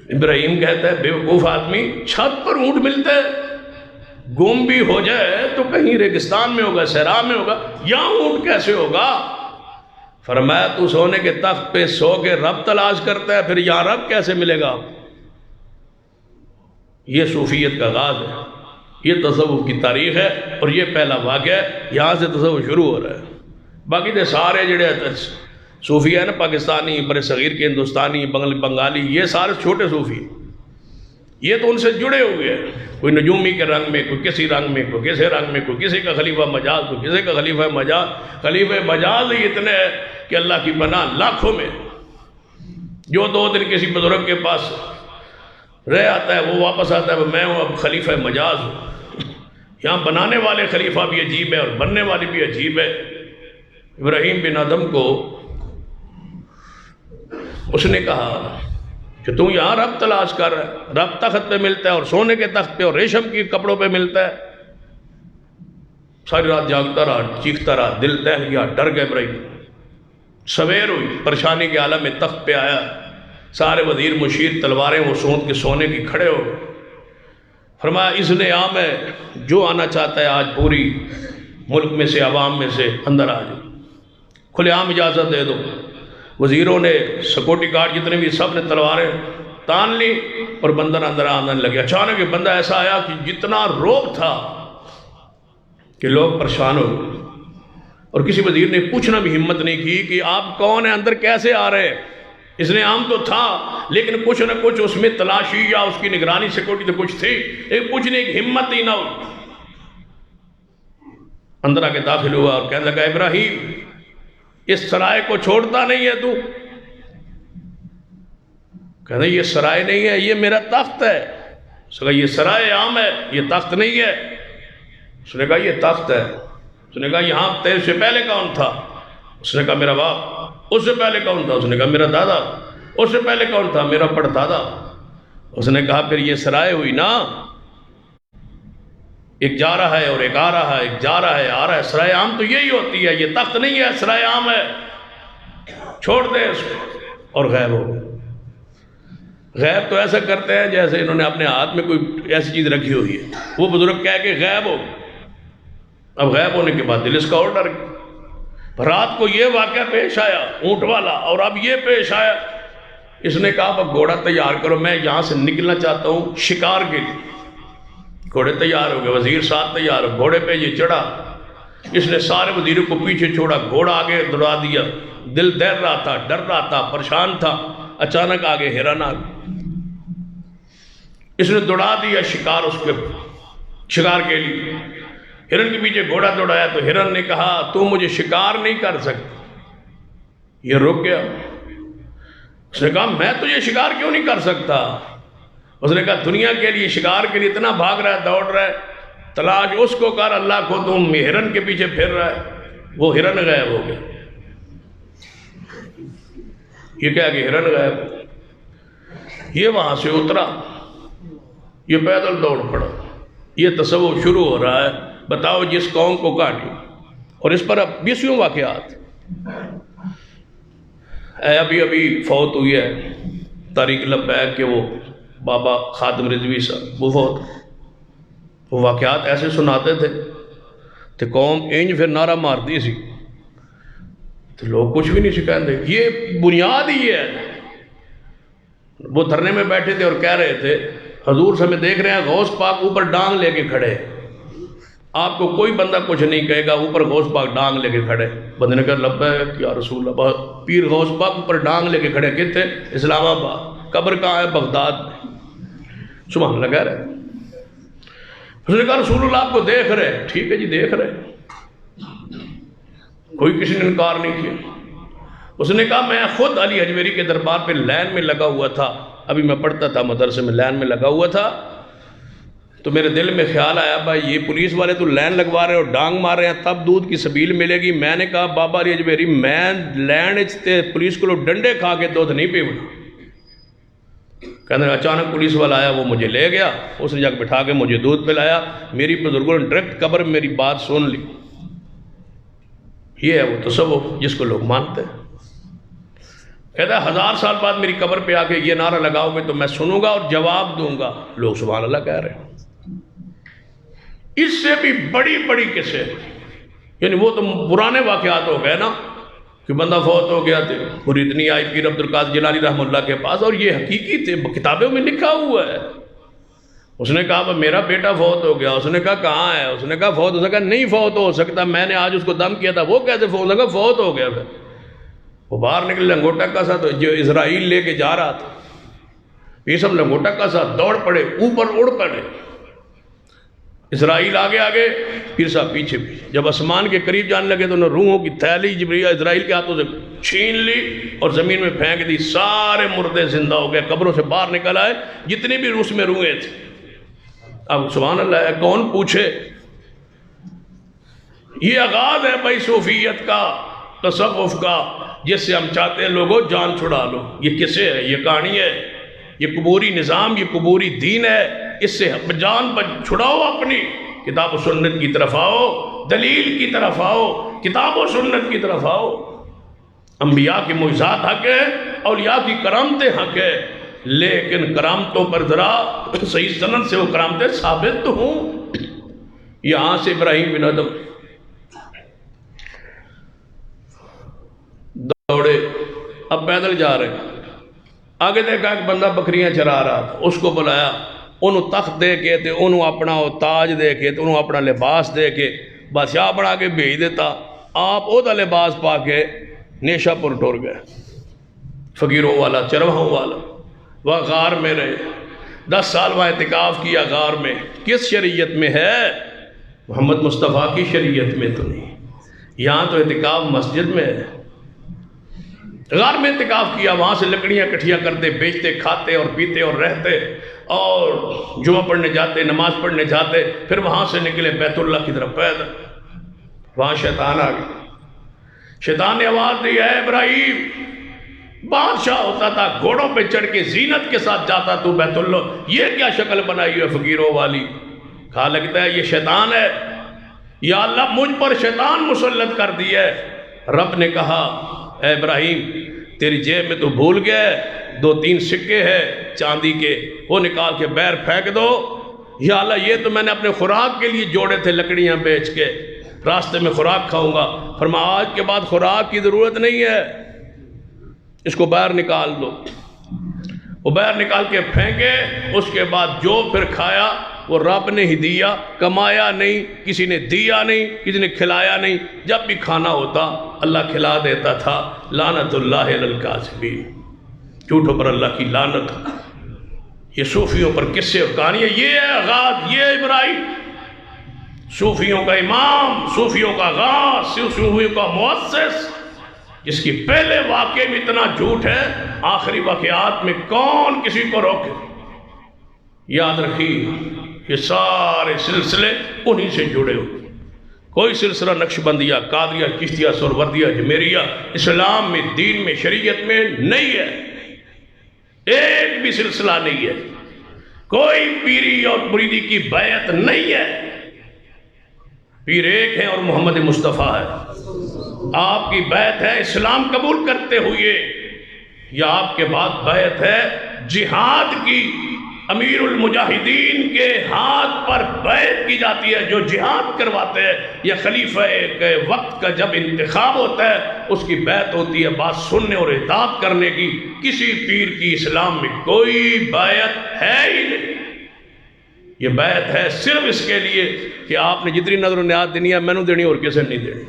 ابراہیم کہتا ہے بیوقوف آدمی، چھت پر اونٹ ملتا ہے؟ گم بھی ہو جائے تو کہیں ریگستان میں ہوگا، صحرا میں ہوگا، یہاں اونٹ کیسے ہوگا؟ فرمایا تو سونے کے تخت پہ سو کے رب تلاش کرتا ہے، پھر یہاں رب کیسے ملے گا؟ یہ صوفیت کا آغاز ہے، یہ تصوف کی تاریخ ہے، اور یہ پہلا واقعہ ہے، یہاں سے تصوف شروع ہو رہا ہے۔ باقی دے سارے جڑے صوفی ہیں نا، پاکستانی، بر صغیر کے ہندوستانی، بنگالی، یہ سارے چھوٹے صوفی ہیں، یہ تو ان سے جڑے ہوئے ہیں، کوئی نجومی کے رنگ میں، کوئی کسی رنگ میں، کوئی کسی رنگ میں، کوئی کسی کا خلیفہ مجاز، کوئی کسی کا خلیفہ مجاز۔ خلیفہ مجاز ہی اتنے ہیں کہ اللہ کی پناہ لاکھوں میں۔ جو 2 دن کسی بزرگ کے پاس رہ آتا ہے وہ واپس آتا ہے، میں ہوں اب خلیفہ مجاز ہوں۔ یہاں بنانے والے خلیفہ بھی عجیب ہے اور بننے والی بھی عجیب ہے۔ ابراہیم بن ادم کو اس نے کہا کہ تم یہاں رب تلاش کر رہا ہے، رب تخت پہ ملتا ہے اور سونے کے تخت پہ اور ریشم کے کپڑوں پہ ملتا ہے۔ ساری رات جاگتا رہا، چیختا رہا، دل دہل گیا، ڈر گئے ابراہیم۔ سویر ہوئی، پریشانی کے عالم میں تخت پہ آیا، سارے وزیر مشیر تلواریں وہ سونت کے سونے کی کھڑے ہو گئے۔ فرمایا اذن عام ہے، جو آنا چاہتا ہے آج پوری ملک میں سے، عوام میں سے اندر آ جائے، کھلے عام اجازت دے دو۔ وزیروں نے، سیکورٹی گارڈ جتنے بھی، سب نے تلواریں تان لی اور بندر اندر آنے لگے۔ اچانک یہ بندہ ایسا آیا کہ جتنا روب تھا کہ لوگ پریشان ہو گئے، اور کسی وزیر نے پوچھنا بھی ہمت نہیں کی کہ آپ کون ہیں، اندر کیسے آ رہے ہیں۔ اس نے عام تو تھا لیکن کچھ نہ کچھ اس میں تلاشی یا اس کی نگرانی سیکورٹی تو کچھ تھی، لیکن پوچھنے کی ہمت ہی نہ ہو۔ اندر آ کے داخل ہوا اور کہنے لگا ابراہیم اس سرائے کو چھوڑتا نہیں ہے تو؟ کہنے یہ سرائے نہیں ہے، یہ میرا تخت ہے۔ اس نے کہا یہ سرائے عام ہے، یہ تخت نہیں ہے۔ اس نے کہا یہ تخت ہے۔ اس نے کہا یہاں تیرے سے پہلے کون تھا؟ اس نے کہا میرا باپ۔ اس سے پہلے کون تھا؟ اس نے کہا میرا دادا۔ اس سے پہلے کون تھا؟ میرا پڑدادا۔ اس نے کہا پھر یہ سرائے ہوئی نا، ایک جا رہا ہے اور ایک آ رہا ہے، ایک جا رہا ہے آ رہا ہے، سرائے عام تو یہی ہوتی ہے، یہ تخت نہیں ہے، سرائے عام ہے، چھوڑ دے اس کو۔ اور غائب ہو گئے۔ غائب تو ایسا کرتے ہیں جیسے انہوں نے اپنے ہاتھ میں کوئی ایسی چیز رکھی ہوئی ہے۔ وہ بزرگ کہہ کے غائب ہو گئے۔ اب غائب ہونے کے بعد دل اس کا اور ڈر گیا۔ رات کو یہ واقعہ پیش آیا اونٹ والا، اور اب یہ پیش آیا۔ اس نے کہا اب گھوڑا تیار کرو، میں یہاں سے نکلنا چاہتا ہوں شکار کے لیے۔ گھوڑے تیار ہو گئے، وزیر ساتھ تیار ہو، گھوڑے پہ یہ چڑھا۔ اس نے سارے وزیروں کو پیچھے چھوڑا، گھوڑا آگے دوڑا دیا۔ دل دہل رہا تھا، ڈر رہا تھا، پریشان تھا۔ اچانک آگے ہرن آ گیا۔ اس نے دوڑا دیا شکار، اس کے شکار کے لیے۔ ہرن کے پیچھے گھوڑا دوڑایا تو ہرن نے کہا تو مجھے شکار نہیں کر سکتا۔ یہ رک گیا۔ اس نے کہا میں تجھے شکار کیوں نہیں کر سکتا؟ اس نے کہا دنیا کے لیے، شکار کے لیے اتنا بھاگ رہا ہے، دوڑ رہا ہے، تلاش اس کو کر، اللہ کو تم ہرن کے پیچھے پھر رہا ہے۔ وہ ہرن غائب ہو گیا۔ یہ کہا کہ ہرن غائب ہو گیا۔ یہ وہاں سے اترا، یہ پیدل دوڑ پڑا۔ یہ تصوف شروع ہو رہا ہے۔ بتاؤ جس قوم کو کاٹی، اور اس پر اب 20 واقعات۔ ابھی فوت ہوئی ہے طارق لبیک کے وہ بابا خادم رضوی صاحب، وہ فوت۔ وہ واقعات ایسے سناتے تھے تو قوم انج پھر نعرہ مارتی سی تو لوگ کچھ بھی نہیں سکھائیں۔ یہ بنیاد ہی ہے۔ وہ دھرنے میں بیٹھے تھے اور کہہ رہے تھے حضور سے ہمیں دیکھ رہے ہیں، غوث پاک اوپر ڈانگ لے کے کھڑے، آپ کو کوئی بندہ کچھ نہیں کہے گا، اوپر غوث پاک ڈانگ لے کے کھڑے. بندے نے کہا لبیک یا رسول اللہ. پیر غوث پاک اوپر ڈانگ لے کے کھڑے. کتنے؟ اسلام آباد. قبر کہاں ہے؟ بغداد میں. سبحان اللہ کہہ رہے. اس نے کہا رسول اللہ آپ کو دیکھ رہے. ٹھیک ہے جی دیکھ رہے. کوئی کسی نے انکار نہیں کیا. اس نے کہا میں خود علی حجویری کے دربار پہ لائن میں لگا ہوا تھا. ابھی میں پڑھتا تھا مدرسے میں، لائن میں لگا ہوا تھا، تو میرے دل میں خیال آیا بھائی یہ پولیس والے تو لائن لگوا رہے ہیں اور ڈانگ مار رہے ہیں، تب دودھ کی سبیل ملے گی. میں نے کہا بابا علی حجویری میں لائن تے پولیس کو ڈنڈے کھا کے دودھ نہیں پیونا. کہنے اچانک پولیس والا آیا، وہ مجھے لے گیا. اس نے جا کے بٹھا کے مجھے دودھ پلایا. میری بزرگوں نے ڈائریکٹ قبر میں میری بات سن لی. یہ ہے وہ تصوف جس کو لوگ مانتے ہیں. کہتا ہے 1000 سال بعد میری قبر پہ آ کے یہ نعرہ لگاؤ گے تو میں سنوں گا اور جواب دوں گا. لوگ سبحان اللہ کہہ رہے ہیں. اس سے بھی بڑی بڑی قصے، یعنی وہ تو پرانے واقعات ہو گئے نا کہ بندہ فوت ہو گیا تھے، مریدنی آئی پیر عبد القادر جیلانی رحمہ اللہ کے پاس، اور یہ حقیقی تھے، کتابوں میں لکھا ہوا ہے. اس نے کہا میرا بیٹا فوت ہو گیا. اس نے کہا کہاں ہے؟ اس نے کہا فوت ہو سکتا. نہیں فوت ہو سکتا، میں نے آج اس کو دم کیا تھا. وہ کیسے فوت ہو گیا؟ فوت ہو گیا. پھر وہ باہر نکل لنگوٹا کا سا، تو جو اسرائیل لے کے جا رہا تھا، یہ سب لنگوٹا کا سا دوڑ پڑے، اوپر اڑ پڑے. اسرائیل آگے آگے، پیر صاحب پیچھے پیچھے. جب آسمان کے قریب جانے لگے تو انہوں نے روحوں کی تھیلی جبریل اسرائیل کے ہاتھوں سے چھین لی اور زمین میں پھینک دی. سارے مردے زندہ ہو گئے، قبروں سے باہر نکل آئے جتنے بھی روس میں روحیں تھے. اب سبحان اللہ ہے، کون پوچھے. یہ آغاز ہے بھائی صوفیت کا، تصوف کا، جس سے ہم چاہتے ہیں لوگوں جان چھڑا لو. یہ کسے ہے؟ یہ کہانی ہے، یہ قبوری نظام، یہ قبوری دین ہے. اس سے جان چھڑاؤ اپنی. کتاب و سنت کی طرف آؤ، دلیل کی طرف آؤ، کتاب و سنت کی طرف آؤ. انبیاء کی معجزات حق ہے، اولیاء کی کرامتیں حق ہے، لیکن کرامتوں پر ذرا صحیح سند سے وہ کرامتیں ثابت تو ہوں. یہاں سے ابراہیم بن ادم دوڑے، اب پیدل جا رہے ہیں. آگے دیکھا ایک بندہ بکریاں چرا رہا تھا، اس کو بلایا. انہوں تخت دے کے تے انہوں اپنا تاج دے کے تے انہوں اپنا لباس دے کے بادشاہ بنا کے بھیج دیتا. آپ او دا لباس پا کے نیشہ پور ٹور گئے. فقیروں والا، چرواہوں والا. وہ غار میں رہے، 10 سال وہاں اعتکاف کیا غار میں. کس شریعت میں ہے؟ محمد مصطفیٰ کی شریعت میں تو نہیں. یہاں تو اعتکاف مسجد میں ہے. غار میں اعتکاف کیا، وہاں سے لکڑیاں کٹھیاں کرتے، بیچتے، کھاتے اور پیتے اور رہتے، اور جمعہ پڑھنے جاتے، نماز پڑھنے جاتے. پھر وہاں سے نکلے بیت اللہ کی طرف پیدل. وہاں شیطان آ گیا. شیطان نے آواز دی، اے ابراہیم، بادشاہ ہوتا تھا، گھوڑوں پہ چڑھ کے زینت کے ساتھ جاتا تو بیت اللہ، یہ کیا شکل بنائی ہے فقیروں والی؟ کہا لگتا ہے یہ شیطان ہے. یا اللہ مجھ پر شیطان مسلط کر دی ہے. رب نے کہا اے ابراہیم تیری جیب میں تو بھول گئے 2-3 سکے ہیں چاندی کے، وہ نکال کے باہر پھینک دو. یا اللہ یہ تو میں نے اپنے خوراک کے لیے جوڑے تھے لکڑیاں بیچ کے، راستے میں خوراک کھاؤں گا. فرمایا آج کے بعد خوراک کی ضرورت نہیں ہے، اس کو باہر نکال دو. وہ باہر نکال کے پھینکے. اس کے بعد جو پھر کھایا وہ رب نے ہی دیا، کمایا نہیں، کسی نے دیا نہیں، کسی نے کھلایا نہیں. جب بھی کھانا ہوتا اللہ کھلا دیتا تھا. لعنت اللہ علی الکاذبین، جھوٹوں پر اللہ کی لعنت. یہ صوفیوں پر قصے اور کہانیاں. یہ ہے آغاز، یہ ابراہیم صوفیوں کا امام، صوفیوں کا آغاز، صوفیوں کا مؤسس، جس کی پہلے واقعے میں اتنا جھوٹ ہے، آخری واقعات میں کون کسی کو روکے. یاد رکھیے یہ سارے سلسلے انہی سے جڑے ہوئے. کوئی سلسلہ نقش بندیہ، قادریہ، چشتیہ، سہروردیہ، جمیریہ اسلام میں، دین میں، شریعت میں نہیں ہے. ایک بھی سلسلہ نہیں ہے. کوئی پیری اور مریدی کی بیعت نہیں ہے. پیر ایک ہے اور محمد مصطفیٰ ہے. آپ کی بیعت ہے اسلام قبول کرتے ہوئے، یا آپ کے بعد بیعت ہے جہاد کی. امیر المجاہدین کے ہاتھ پر بیعت کی جاتی ہے جو جہاد کرواتے ہیں، یا خلیفہ کے وقت کا جب انتخاب ہوتا ہے اس کی بیعت ہوتی ہے بات سننے اور اطاعت کرنے کی. کسی پیر کی اسلام میں کوئی بیعت ہے ہی نہیں. یہ بیعت ہے صرف اس کے لیے کہ آپ نے جتنی نظر و نیاز دینی ہے میں نے دینی اور کسی نے نہیں دینی،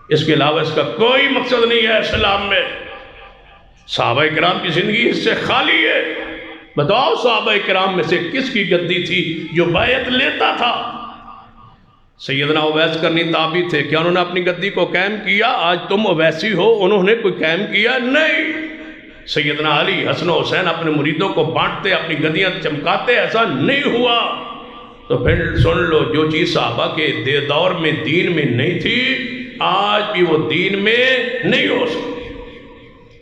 اس کے علاوہ اس کا کوئی مقصد نہیں ہے اسلام میں۔ صحابہ کرام کی زندگی اس سے خالی ہے۔ بتاؤ صحابہ کرام میں سے کس کی گدی تھی جو بیعت لیتا تھا؟ سیدنا اویس کرنی تابعی تھے، کیا انہوں نے اپنی گدی کو قائم کیا؟ آج تم اویسی ہو، انہوں نے کوئی قائم کیا؟ نہیں۔ سیدنا علی، حسن و حسین اپنے مریدوں کو بانٹتے، اپنی گدیاں چمکاتے، ایسا نہیں ہوا۔ تو پھر سن لو، جو چیز صحابہ کے دور میں دین میں نہیں تھی آج بھی وہ دین میں نہیں ہو سکتی۔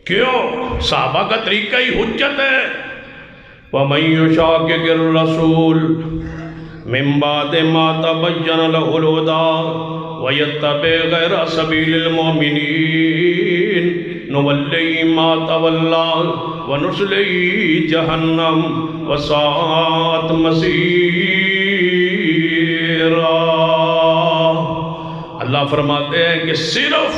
کیوں؟ صحابہ کا طریقہ ہی حجت ہے۔ وَمَن يُشَاقِقِ الرَّسُولَ مِن بَعْدِ مَا تَبَيَّنَ لَهُ الْهُدَىٰ وَيَتَّبِعْ غَيْرَ سَبِيلِ الْمُؤْمِنِينَ نُوَلِّهِ مَا تَوَلَّىٰ وَنُصْلِهِ جَهَنَّمَ وَسَاءَتْ مَصِيرًا۔ اللہ فرماتے ہیں کہ صرف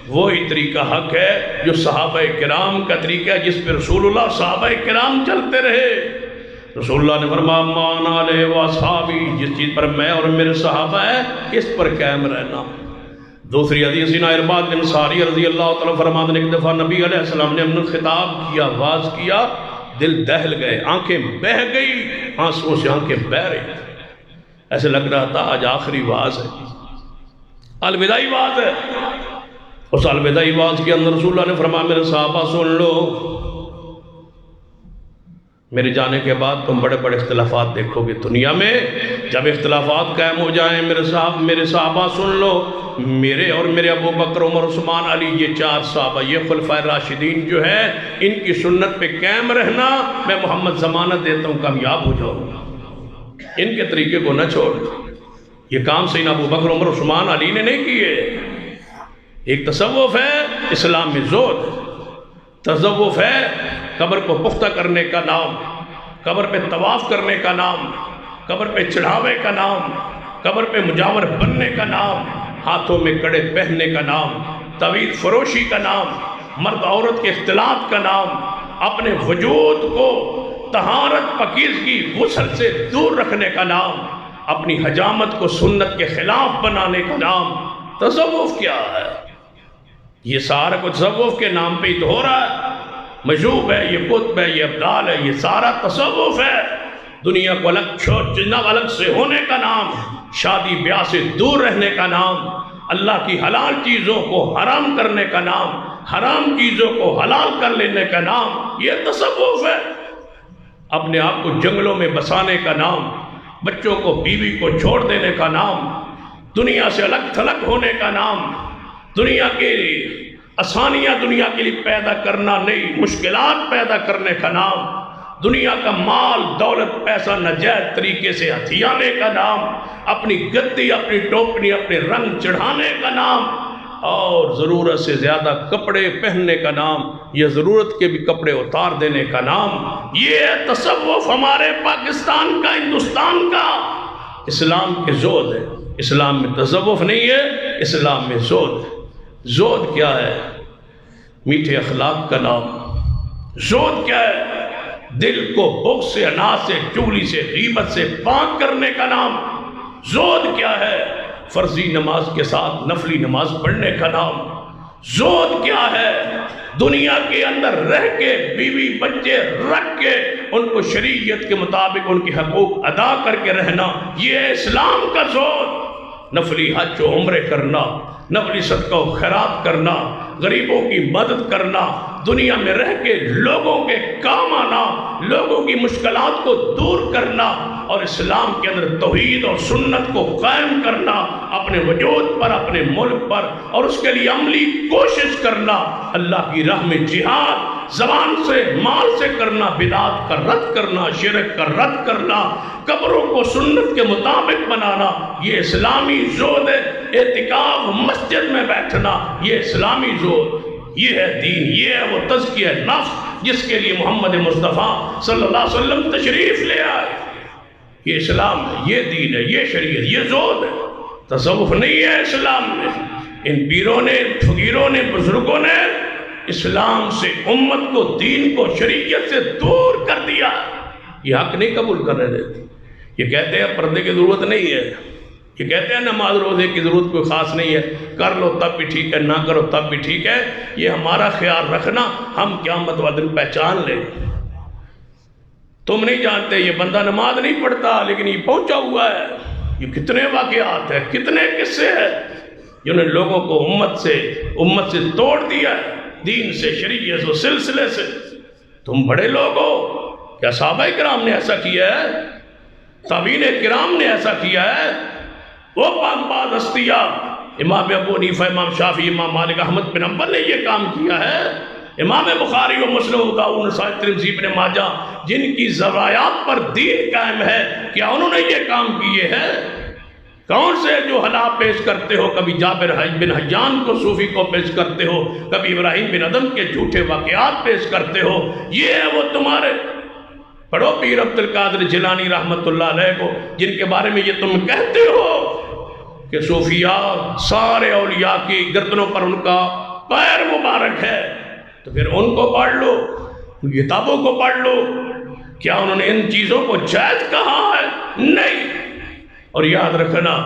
وہی طریقہ حق ہے جو صحابہ کرام کا طریقہ ہے، جس پہ رسول اللہ صحابہ کرام چلتے رہے۔ رسول اللہ نے فرمایا مان علیہ واصحابی، جس چیز پر میں اور میرے صحابہ ہیں اس پر قائم رہنا۔ دوسری حدیث سینا ارباد بن ساری رضی اللہ تعالیٰ فرماتے ہیں ایک دفعہ نبی علیہ السلام نے اپنا خطاب کیا، واز کیا، دل دہل گئے، آنکھیں بہہ گئی، آنسوں سے آنکھیں بہہ رہی، ایسے لگ رہا تھا آج آخری واز ہے، الوداعی واز ہے۔ اس الوداعی واز کے اندر رسول اللہ نے فرمایا میرے صحابہ سن لو، میرے جانے کے بعد تم بڑے بڑے اختلافات دیکھو گے دنیا میں، جب اختلافات قائم ہو جائیں میرے صحابہ سن لو، میرے اور میرے ابو بکر عمر عثمان علی، یہ چار صحابہ، یہ خلفائے راشدین جو ہے، ان کی سنت پہ قائم رہنا، میں محمد ضمانت دیتا ہوں کامیاب ہو جاؤں گا، ان کے طریقے کو نہ چھوڑ۔ یہ کام سیدنا ابو بکر عمر عثمان علی نے نہیں کیے۔ ایک تصوف ہے اسلام میں زہد، تصوف ہے قبر کو پختہ کرنے کا نام، قبر پہ طواف کرنے کا نام، قبر پہ چڑھاوے کا نام، قبر پہ مجاور بننے کا نام، ہاتھوں میں کڑے پہننے کا نام، تعویذ فروشی کا نام، مرد عورت کے اختلاط کا نام، اپنے وجود کو طہارت پاکیزگی غسل سے دور رکھنے کا نام، اپنی حجامت کو سنت کے خلاف بنانے کا نام۔ تصوف کیا ہے؟ یہ سارا کچھ تصوف کے نام پہ ہی تو ہو رہا ہے، مجوب ہے، یہ قطب ہے، یہ ابدال ہے، یہ سارا تصوف ہے۔ دنیا کو الگ جناب الگ سے ہونے کا نام، شادی بیاہ سے دور رہنے کا نام، اللہ کی حلال چیزوں کو حرام کرنے کا نام، حرام چیزوں کو حلال کر لینے کا نام، یہ تصوف ہے۔ اپنے آپ کو جنگلوں میں بسانے کا نام، بچوں کو بیوی کو چھوڑ دینے کا نام، دنیا سے الگ تھلگ ہونے کا نام، دنیا کے آسانیاں دنیا کے لیے پیدا کرنا نہیں، مشکلات پیدا کرنے کا نام، دنیا کا مال دولت پیسہ ناجائز طریقے سے ہتھیانے کا نام، اپنی گدی اپنی ٹوپنی اپنے رنگ چڑھانے کا نام، اور ضرورت سے زیادہ کپڑے پہننے کا نام، یا ضرورت کے بھی کپڑے اتار دینے کا نام۔ یہ تصوف ہمارے پاکستان کا، ہندوستان کا، اسلام کے زہد ہے۔ اسلام میں تصوف نہیں ہے، اسلام میں زہد ہے۔ زہد کیا ہے؟ میٹھے اخلاق کا نام۔ زہد کیا ہے؟ دل کو بغض سے، اناج سے، چغلی سے، غیبت سے پاک کرنے کا نام۔ زہد کیا ہے؟ فرضی نماز کے ساتھ نفلی نماز پڑھنے کا نام۔ زہد کیا ہے؟ دنیا کے اندر رہ کے بیوی بچے رکھ کے ان کو شریعت کے مطابق ان کے حقوق ادا کر کے رہنا، یہ اسلام کا زہد۔ نفلی حج و عمرے کرنا، نفلی صدقہ و خیرات کرنا، غریبوں کی مدد کرنا، دنیا میں رہ کے لوگوں کے کام آنا، لوگوں کی مشکلات کو دور کرنا، اور اسلام کے اندر توحید اور سنت کو قائم کرنا، اپنے وجود پر، اپنے ملک پر، اور اس کے لیے عملی کوشش کرنا، اللہ کی راہ میں جہاد زبان سے مال سے کرنا، بدعات کا رد کرنا، شرک کا رد کرنا، قبروں کو سنت کے مطابق بنانا، یہ اسلامی زہد ہے۔ اعتکاف مسجد میں بیٹھنا، یہ اسلامی زہد، یہ ہے دین، یہ ہے وہ تزکیہ نفس جس کے لیے محمد مصطفیٰ صلی اللہ علیہ وسلم تشریف لے آئے۔ یہ اسلام ہے، یہ دین ہے، یہ شریعت، یہ زہد ہے۔ تصوف نہیں ہے اسلام میں۔ ان پیروں نے، فقیروں نے، بزرگوں نے اسلام سے امت کو، دین کو، شریعت سے دور کر دیا۔ یہ حق نہیں قبول کرنے دیتے، یہ کہتے ہیں پردے کی ضرورت نہیں ہے، یہ کہتے ہیں نماز روزے کی ضرورت کوئی خاص نہیں ہے، کر لو تب بھی ٹھیک ہے، نہ کرو تب بھی ٹھیک ہے، یہ ہمارا خیال رکھنا، ہم قیامت والے دن پہچان لیں۔ تم نہیں جانتے یہ بندہ نماز نہیں پڑھتا لیکن یہ پہنچا ہوا ہے۔ یہ کتنے واقعات ہیں، کتنے قصے ہیں جنہوں نے لوگوں کو امت سے توڑ دیا ہے، دین سے، شریعت و سلسلے سے۔ تم بڑے لوگ ہو، کیا صحابہ کرام نے ایسا کیا ہے؟ تابعین کرام نے ایسا کیا ہے؟ وہ پاک باز ہستیاں، امام ابو حنیفہ، امام شافعی، امام مالک، احمد بن حنبل نے یہ کام کیا ہے؟ امام بخاری و مسلم و داؤد نسائی ترمذی ابن ماجہ جن کی روایات پر دین قائم ہے، کیا انہوں نے یہ کام کیے ہیں؟ کون سے جو حالات پیش کرتے ہو، کبھی جابر بن حیان کو صوفی کو پیش کرتے ہو، کبھی ابراہیم بن ادم کے جھوٹے واقعات پیش کرتے ہو، یہ ہے وہ تمہارے۔ پڑھو پیر عبد القادر جیلانی رحمت اللہ علیہ کو، جن کے بارے میں یہ تم کہتے ہو کہ صوفیاء سارے اولیاء کی گردنوں پر ان کا پیر مبارک ہے، تو پھر ان کو پڑھ لو، ان کتابوں کو پڑھ لو۔ کیا انہوں نے ان چیزوں کو جائز کہا ہے؟ نہیں۔ اور یاد رکھنا،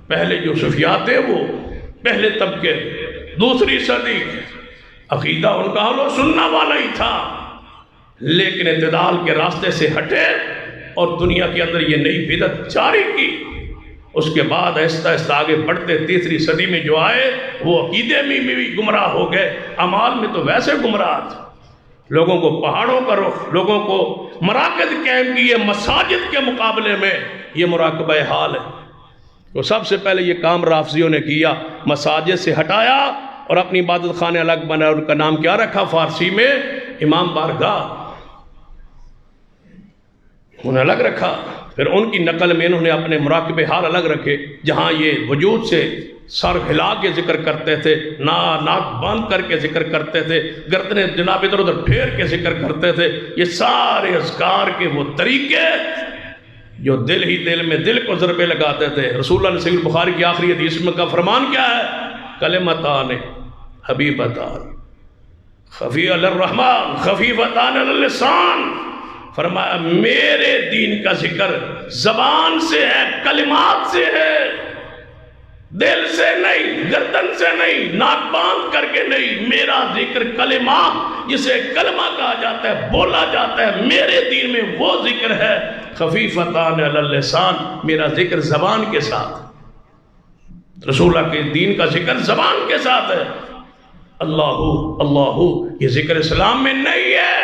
پہلے جو صوفیاء تھے وہ پہلے طبقے، دوسری صدی، عقیدہ ان کا اہل و سنہ والا ہی تھا، لیکن اعتدال کے راستے سے ہٹے اور دنیا کے اندر یہ نئی بدعت جاری کی۔ اس کے بعد آہستہ آہستہ آگے بڑھتے تیسری صدی میں جو آئے وہ عقیدے میں بھی گمراہ ہو گئے، اعمال میں تو ویسے گمراہ تھے۔ لوگوں کو پہاڑوں کا رخ، لوگوں کو مراکز قائم کیے مساجد کے مقابلے میں، یہ مراقبہ حال ہے۔ تو سب سے پہلے یہ کام رافضیوں نے کیا، مساجد سے ہٹایا اور اپنی عبادت خانے الگ بنایا۔ ان کا نام کیا رکھا فارسی میں؟ امام بارگاہ، انہیں الگ رکھا۔ پھر ان کی نقل میں انہوں نے اپنے مراقبہ حال الگ رکھے، جہاں یہ وجود سے سر ہلا کے ذکر کرتے تھے، ناک باندھ کر کے ذکر کرتے تھے، گردنیں جناب ادھر ادھر پھیر کے ذکر کرتے تھے۔ یہ سارے اذکار کے وہ طریقے جو دل ہی دل میں دل کو ضربے لگاتے تھے۔ رسول اللہ نے صحیح البخاری کی آخری حدیث میں کا فرمان کیا ہے؟ کلمتان حبیبتان خفی علی الرحمن خفیفتان علی اللسان، فرمایا میرے دین کا ذکر زبان سے ہے، کلمات سے ہے، دل سے نہیں، گردن سے نہیں، ناک باندھ کر کے نہیں۔ میرا ذکر کلمہ، جسے کلمہ کہا جاتا ہے، بولا جاتا ہے، میرے دین میں وہ ذکر ہے خفیفتان علی اللسان، میرا ذکر زبان کے ساتھ، رسول اللہ کے دین کا ذکر زبان کے ساتھ ہے۔ اللہ اللہ، یہ ذکر اسلام میں نہیں ہے۔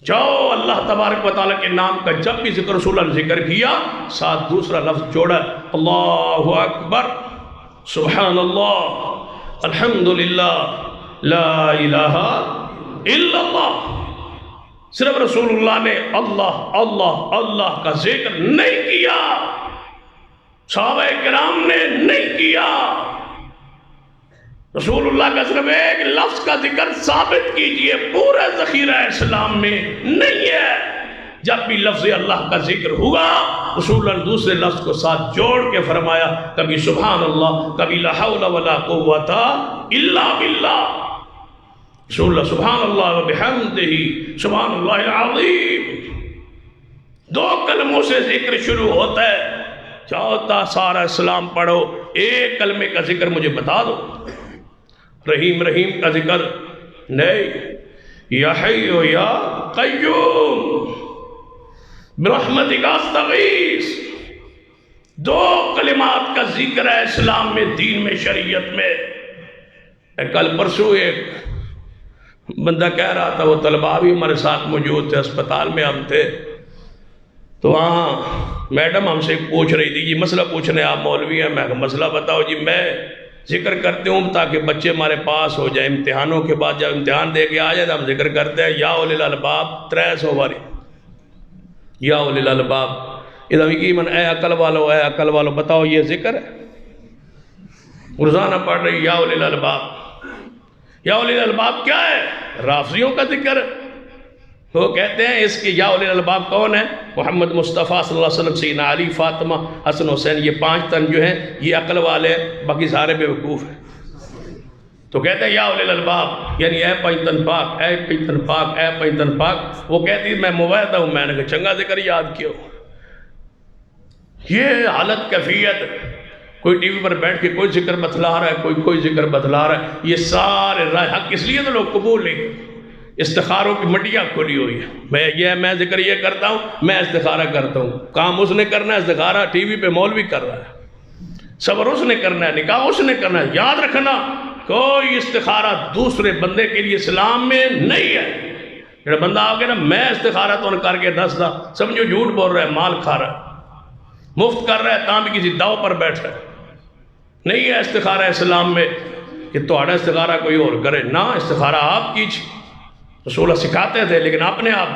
جاؤ اللہ تبارک و تعالیٰ کے نام کا جب بھی ذکر رسول اللہ نے ذکر کیا، ساتھ دوسرا لفظ جوڑا، اللہ اکبر، سبحان اللہ، الحمدللہ، لا الہ الا اللہ۔ صرف رسول اللہ نے اللہ اللہ اللہ کا ذکر نہیں کیا، صحابہ کرام نے نہیں کیا۔ رسول اللہ کا صرف ایک لفظ کا ذکر ثابت کیجئے، پورا ذخیرہ اسلام میں نہیں ہے۔ جب بھی لفظ اللہ کا ذکر ہوا، رسول اللہ نے دوسرے لفظ کو ساتھ جوڑ کے فرمایا، کبھی سبحان اللہ، کبھی لا حول ولا قوت الا باللہ۔ رسول اللہ سبحان اللہ و بحمدہ سبحان اللہ العظیم، دو کلموں سے ذکر شروع ہوتا ہے۔ چاہتا سارا اسلام پڑھو، ایک کلمے کا ذکر مجھے بتا دو۔ رحیم رحیم کا ذکر نہیں، یا حی یا قیوم برحمتک استغیث، دو کلمات کا ذکر ہے اسلام میں، دین میں، شریعت میں۔ کل پرسوں ایک بندہ کہہ رہا تھا، وہ طلباء بھی ہمارے ساتھ موجود تھے، اسپتال میں ہم تھے، تو وہاں میڈم ہم سے پوچھ رہی تھی، یہ مسئلہ پوچھنے آپ مولوی ہیں؟ میں کہا مسئلہ بتاؤ جی۔ میں ذکر کرتے ہوں تاکہ بچے ہمارے پاس ہو جائیں، امتحانوں کے بعد جب امتحان دے کے آ جائے تو ہم ذکر کرتے ہیں یا اولی الالباب 300 باری، یا اولی الالباب۔ ادھر یقیناً اے عقل والو، اے عقل والو بتاؤ یہ ذکر ہے؟ روزانہ پڑھ رہی یا اولی الالباب۔ یا اولی الالباب کیا ہے؟ رافضیوں کا ذکر۔ وہ کہتے ہیں اس کے یا اولی الالباب کون ہے؟ محمد مصطفیٰ صلی اللہ علیہ وسلم، سیدنا علی، فاطمہ، حسن حسین، یہ 5 تن جو ہیں یہ عقل والے ہیں، باقی سارے بے وقوف ہیں۔ تو کہتے ہیں یا اولی الالباب، یعنی اے پنجتن پاک، اے پنجتن پاک، اے پنجتن پاک. وہ کہتی میں موعدہ ہوں. میں نے کہا چنگا ذکر یاد کیوں. یہ حالت کیفیت، کوئی ٹی وی پر بیٹھ کے کوئی ذکر بتلا رہا ہے، کوئی ذکر بتلا رہا ہے. یہ سارے راہ حق اس لیے تو لوگ قبول نہیں. استخاروں کی مٹیاں کھلی ہوئی ہے. میں ذکر یہ کرتا ہوں، میں استخارہ کرتا ہوں. کام اس نے کرنا ہے، استخارہ ٹی وی پہ مولوی کر رہا ہے. صبر اس نے کرنا ہے، نکاح اس نے کرنا ہے. یاد رکھنا کوئی استخارہ دوسرے بندے کے لیے اسلام میں نہیں ہے. جڑا بندہ آ گیا نا میں استخارہ تو کر کے دس دا، سمجھو جھوٹ بول رہا ہے، مال کھا رہا ہے، مفت کر رہا ہے، تاں بھی کسی داؤ پر بیٹھ رہا ہے. نہیں ہے استخارہ اسلام میں کہ تہاڈا استخارہ کوئی اور کرے. نہ، استخارہ آپ کیجیے. رسول سکھاتے تھے، لیکن اپنے آپ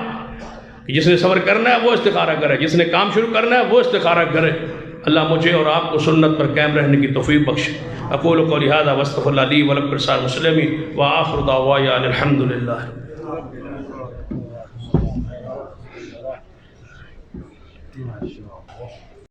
جس نے صبر کرنا ہے وہ استخارہ کرے، جس نے کام شروع کرنا ہے وہ استخارہ کرے. اللہ مجھے اور آپ کو سنت پر قائم رہنے کی توفیق بخشے. اقول قولی ھذا واستغفر اللہ لی ولکم ولسائر المسلمین وآخر دعوانا ان الحمد للہ.